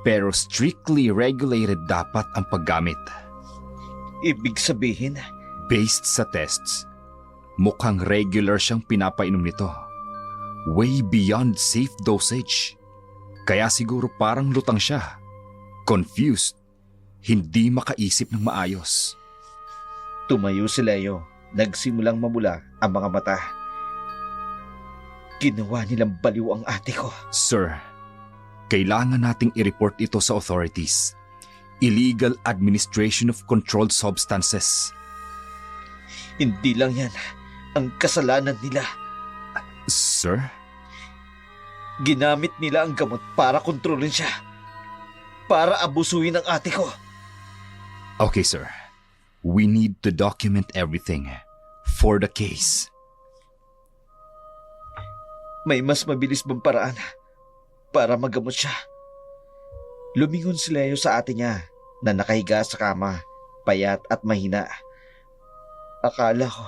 pero strictly regulated dapat ang paggamit. Ibig sabihin, Based sa tests, mukhang regular siyang pinapainom nito. Way beyond safe dosage. Kaya siguro parang lutang siya. Confused. Hindi makaisip ng maayos. Tumayo si Leo. Nagsimulang mamula ang mga mata. Ginawa nilang baliw ang ate ko. Sir, kailangan nating i-report ito sa authorities. Illegal administration of controlled substances. Hindi lang yan ang kasalanan nila. Sir? Ginamit nila ang gamot para kontrolin siya. Para abusuhin ang ate ko. Okay, sir. We need to document everything for the case. May mas mabilis bang paraan para magamot siya? Lumingon si Leo sa ate niya na nakahiga sa kama, payat at mahina. Akala ko,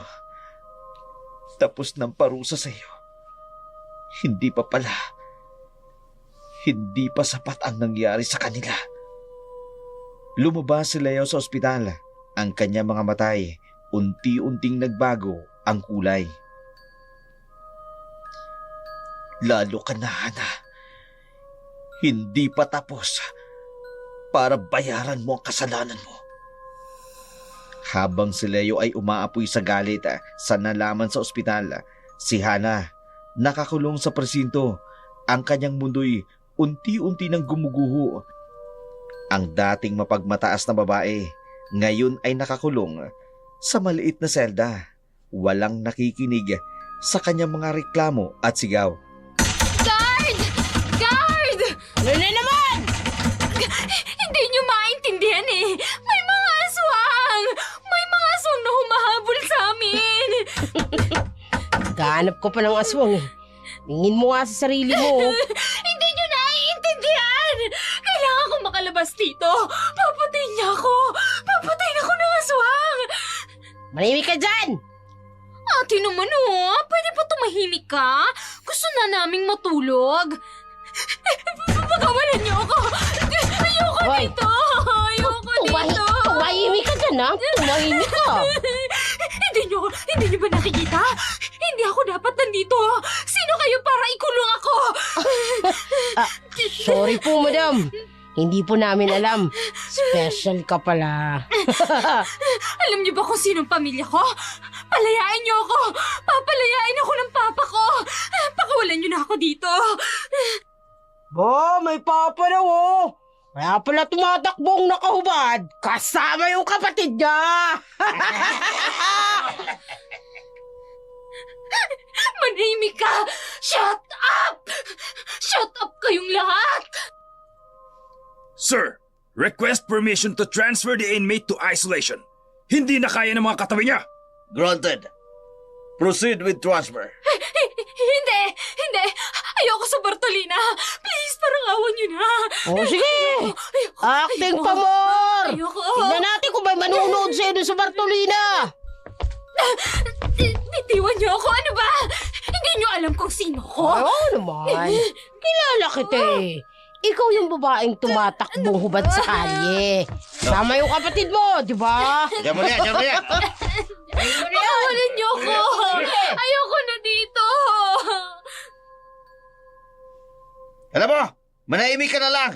tapos ng parusa sa iyo. Hindi pa pala. Hindi pa sapat ang nangyari sa kanila. Lumabas si Leo sa ospital. Ang kanyang mga matay, unti-unting nagbago ang kulay. Lalo ka na, Hana. Hindi pa tapos para bayaran mo ang kasalanan mo. Habang si Leo ay umaapoy sa galit sa nalaman sa ospital, si Hana nakakulong sa presinto. Ang kanyang mundo'y unti-unti nang gumuguho. Ang dating mapagmataas na babae, ngayon ay nakakulong sa maliit na selda. Walang nakikinig sa kanyang mga reklamo at sigaw. Guard! Guard! Ano na naman? Hindi niyo maintindihan eh. May mga aswang! May mga aswang na humahabol sa amin! Gahanap ko pa ng aswang eh. Tingin mo nga sa sarili mo. Hindi niyo naiintindihan! Kailangan ko makalabas dito! Papatayin niya ako! Papatayin ako ng aswang! Manimik ka dyan! Ate naman pwede pa tumahimik ka? Gusto na naming matulog. Pagawalan niyo ako! Ayoko Hoy! dito! Ayoko dito! Tumahimik ka dyan ha? Tumahimik ka! Hindi niyo ba nakikita? Hindi ako dapat nandito. Sino kayo para ikulong ako? Sorry po, madam. Hindi po namin alam. Special ka pala. Alam niyo ba kung sinong pamilya ko? Palayain niyo ako! Papalayain ako ng papa ko! Pakawalan niyo na ako dito! Bo, may papa daw oh. Kaya pala tumatakbong nakahubad. Kasama yung kapatid niya. Manahimik ka! Shut up! Shut up kayong lahat! Sir, request permission to transfer the inmate to isolation. Hindi na kaya ng mga katabi niya. Granted. Proceed with transfer. Hindi! Ayoko sa Bartolina! Please, parang awan niyo na! Oh, sige. Acting pa more. Ayoko! Tignan natin kung may manunood sa'yo doon sa Bartolina. Bitiwan niyo ako! Ano ba? Hindi niyo alam kung sino ko? Oo naman. Kilala kita eh. Ikaw yung babaeng tumatakbong hubad sa kalye. Sama yung kapatid mo, di ba? Diyan mo yan, diyan mo yan. Pakawalan niyo ako! Ayoko na dito! Alam mo, manahimik ka na lang.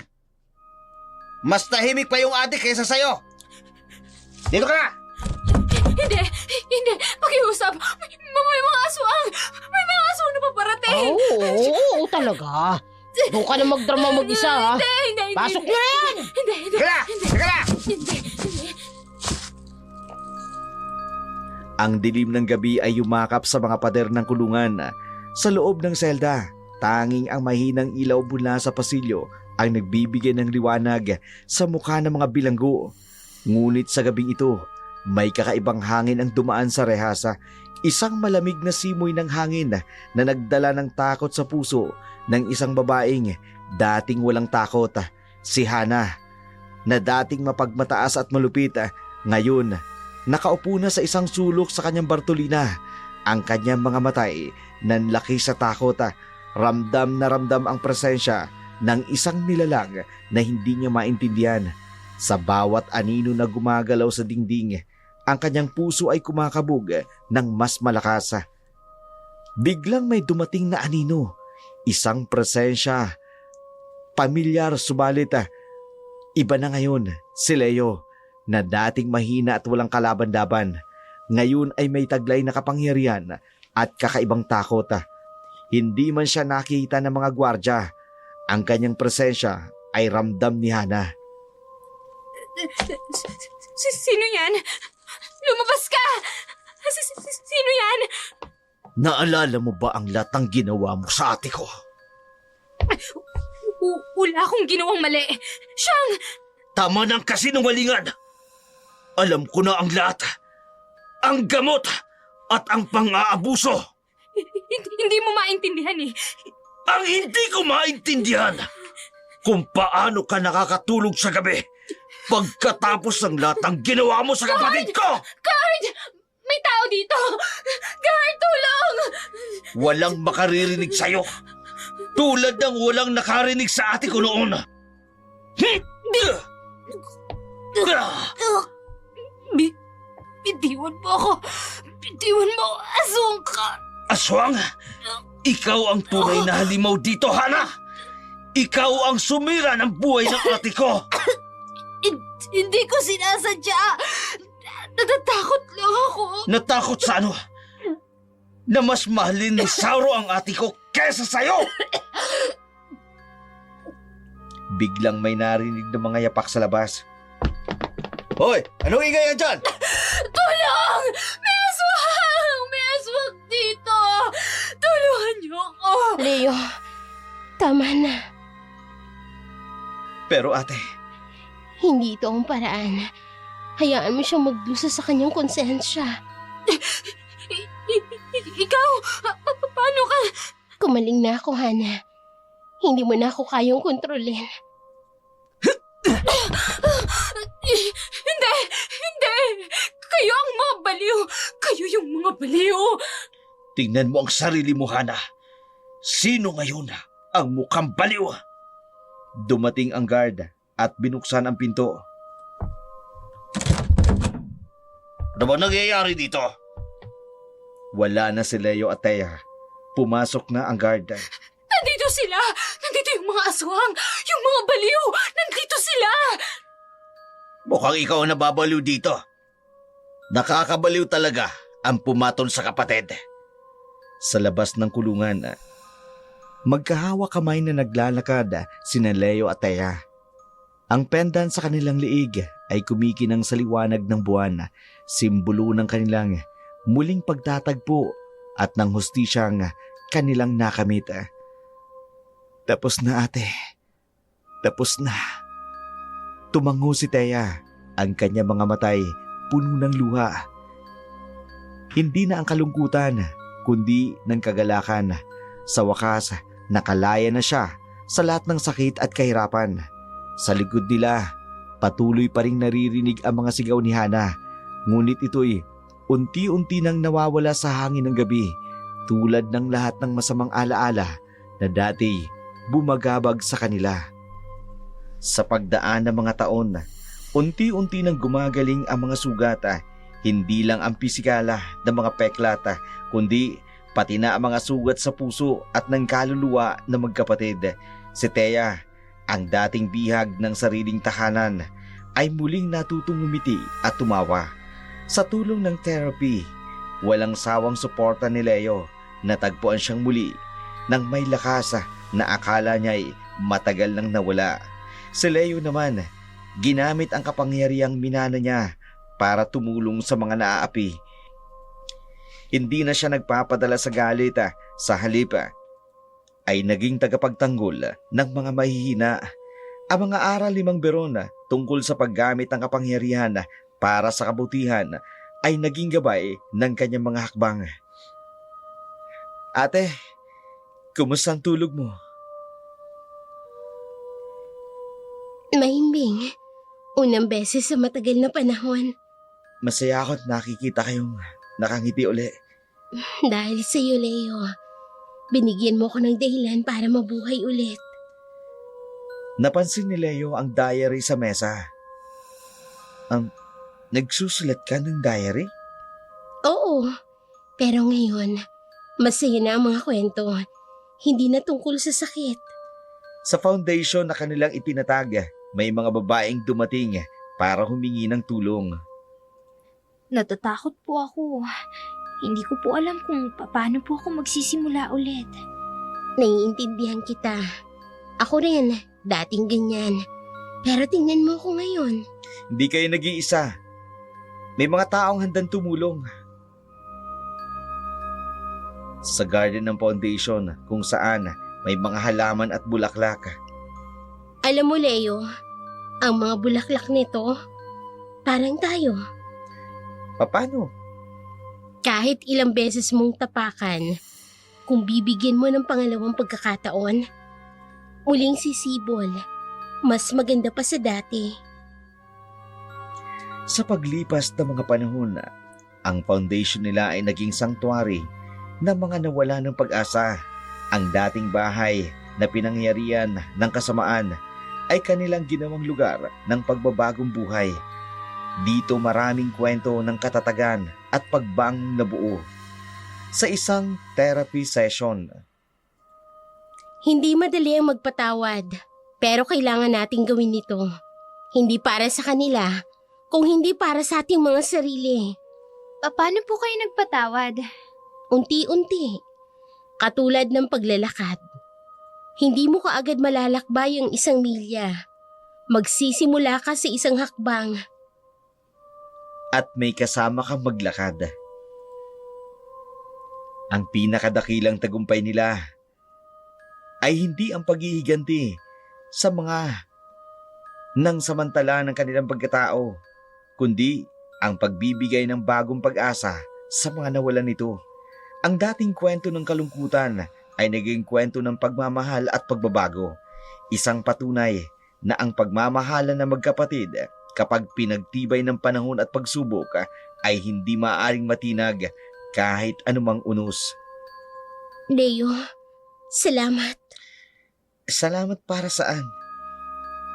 Mas tahimik pa yung adik kaysa sa'yo. Dito ka na! Hindi! Pakiusap! May mga aswang! May mga aswang na paparating! Oo, talaga. Doon ka na magdrama mag-isa ha. Hindi! Pasok na yan! Hindi! Teka na! Hindi! Ang dilim ng gabi ay yumakap sa mga pader ng kulungan. Sa loob ng selda, tanging ang mahinang ilaw mula sa pasilyo ang nagbibigay ng liwanag sa mukha ng mga bilanggo. Ngunit sa gabing ito, may kakaibang hangin ang dumaan sa rehasa. Isang malamig na simoy ng hangin na nagdala ng takot sa puso ng isang babaeng dating walang takot, si Hana, na dating mapagmataas at malupit, ngayon nakaupo na sa isang sulok sa kanyang Bartolina. Ang kanyang mga matay nanlaki sa takot, ramdam na ramdam ang presensya ng isang nilalang na hindi niya maintindihan. Sa bawat anino na gumagalaw sa dingding, ang kanyang puso ay kumakabog ng mas malakas. Biglang may dumating na anino. Isang presensya, pamilyar subalit iba na ngayon si Leo na dating mahina at walang kalaban-laban. ngayon ay may taglay na kapangyarihan at kakaibang takot. Hindi man siya nakita ng mga gwardya, ang kanyang presensya ay ramdam ni Hana. Sino yan? Lumabas ka! Sino yan? Naalala mo ba ang lahat ng ginawa mo sa ate ko? Wala akong ginawang mali. Siyang... Tama ng kasinungalingan. Alam ko na ang lahat. Ang gamot at ang pang-aabuso. Hindi mo maintindihan eh. Ang hindi ko maintindihan kung paano ka nakakatulog sa gabi pagkatapos ng lahat ng ginawa mo sa kapatid ko. Guard! May tao dito! Guard, tulong! Walang makaririnig sa'yo. Tulad ng walang nakarinig sa ate ko noon. Bitiwan mo ako. Bitiwan mo. Aswang ka. Aswang, ikaw ang tunay na halimaw dito, Hana. Ikaw ang sumira ng buhay ng ate ko. Hindi ko sinasadya. Natatakot lang ako. Natakot sa ano? Na mas mahalin ni Sauro ang ate ko kesa sa'yo! Biglang may narinig ng mga yapak sa labas. Hoy! Anong ingay yan dyan? Tulong! May aswang! May aswang dito! Tulungan niyo ako! Leo, tama na. Pero ate, Hindi ito ang paraan. Hayaan mo siyang magdusa sa kanyang konsensya. Ikaw? Paano ka? Kumaling na ako, Hana. Hindi mo na ako kayang kontrolin. Hindi! Hindi! Kayo ang mga baliw! Kayo yung mga baliw! tingnan mo ang sarili mo, Hana. Sino ngayon ang mukhang baliw? Dumating ang guard at binuksan ang pinto. Ano ba nangyayari dito? Wala na si Leo at Thea. Pumasok na ang guard. Nandito sila! Nandito yung mga aswang! Yung mga baliw! Nandito sila! Mukhang ikaw ang nababaliw dito. Nakakabaliw talaga ang pumaton sa kapatid. Sa labas ng kulungan, magkahawa kamay na naglalakad sina Leo at Thea. Ang pendant sa kanilang liig ay kumikinang sa liwanag ng buwan, simbolo ng kanilang muling pagtatagpo at ng hustisyang kanilang nakamit. Tapos na, ate. Tapos na. Tumango si Thea, ang kanyang mga matay puno ng luha. Hindi na ang kalungkutan, kundi ng kagalakan. Sa wakas, nakalaya na siya sa lahat ng sakit at kahirapan. Sa likod nila, patuloy pa ring naririnig ang mga sigaw ni Hana. Ngunit ito'y unti-unti nang nawawala sa hangin ng gabi, tulad ng lahat ng masamang alaala na dati bumagabag sa kanila. Sa pagdaan ng mga taon, unti-unti nang gumagaling ang mga sugat, hindi lang ang pisikala ng mga peklata, kundi pati na ang mga sugat sa puso at ng kaluluwa ng magkapatid. Si Thea, ang dating bihag ng sariling tahanan, ay muling natutong umiti at tumawa. Sa tulong ng therapy, walang sawang suporta ni Leo, natagpuan siyang muli nang may lakas na akala niya'y matagal nang nawala. Si Leo naman, ginamit ang kapangyarihang minana niya para tumulong sa mga naaapi. Hindi na siya nagpapadala sa galit, sa halip ay naging tagapagtanggol ng mga mahihina. Ang mga aral ni Mang Beron tungkol sa paggamit ng kapangyarihan para sa kabutihan ay naging gabay ng kanyang mga hakbang. Ate, kumusta ang tulog mo? Mahimbing. Unang beses sa matagal na panahon. Masaya ako at nakikita kayong nakangiti uli. Dahil sa iyo, Leo, binigyan mo ko ng dahilan para mabuhay ulit. Napansin ni Leo ang diary sa mesa. Nagsusulat ka ng diary? Oo, pero ngayon, masaya na ang mga kwento. Hindi na tungkol sa sakit. Sa foundation na kanilang itinatag, may mga babaeng dumating para humingi ng tulong. Natatakot po ako. Hindi ko po alam kung paano po ako magsisimula ulit. Naiintindihan kita. Ako rin, dating ganyan. Pero tingnan mo ako ngayon. Hindi kayo nag-iisa. May mga taong handang tumulong. Sa garden ng foundation kung saan may mga halaman at bulaklak. Alam mo, Leo, ang mga bulaklak nito, parang tayo. Paano? Kahit ilang beses mong tapakan, kung bibigyan mo ng pangalawang pagkakataon, muling sisibol, mas maganda pa sa dati. Sa paglipas ng mga panahon, ang foundation nila ay naging sanctuary ng mga nawala ng pag-asa. Ang dating bahay na pinangyarihan ng kasamaan ay kanilang ginawang lugar ng pagbabagong buhay. Dito maraming kwento ng katatagan at pagbangon na buo. Sa isang therapy session, Hindi madali ang magpatawad, pero kailangan nating gawin ito. Hindi para sa kanila, kung hindi para sa ating mga sarili. Paano po kayo nagpatawad? Unti-unti, katulad ng paglalakad. Hindi mo kaagad malalakbay ang 1 milya. Magsisimula ka sa isang hakbang. at may kasama kang maglakad. Ang pinakadakilang tagumpay nila ay hindi ang paghihiganti sa mga nang samantala ng kanilang pagkatao, kundi ang pagbibigay ng bagong pag-asa sa mga nawalan nito. Ang dating kwento ng kalungkutan ay naging kwento ng pagmamahal at pagbabago. Isang patunay na ang pagmamahalan ng magkapatid kapag pinagtibay ng panahon at pagsubok ay hindi maaaring matinag kahit anumang unos. Leo, salamat Salamat para saan?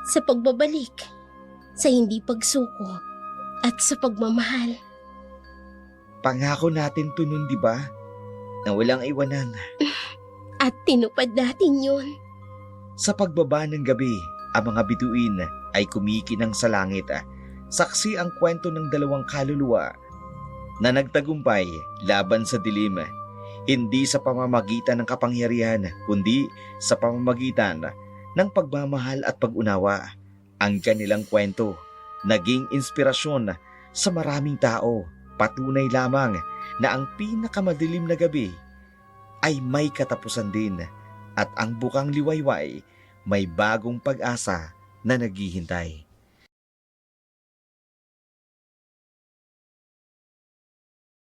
sa pagbabalik, sa hindi pagsuko, at sa pagmamahal. Pangako natin to nun, di ba? Na walang iwanan. At tinupad natin yun. Sa pagbaba ng gabi, ang mga bituin ay kumikinang sa langit. Saksi ang kwento ng dalawang kaluluwa na nagtagumpay laban sa dilim. Hindi sa pamamagitan ng kapangyarihan, kundi sa pamamagitan ng pagmamahal at pag-unawa. Ang kanilang kwento naging inspirasyon sa maraming tao. Patunay lamang na ang pinakamadilim na gabi ay may katapusan din at ang bukang liwayway may bagong pag-asa na naghihintay.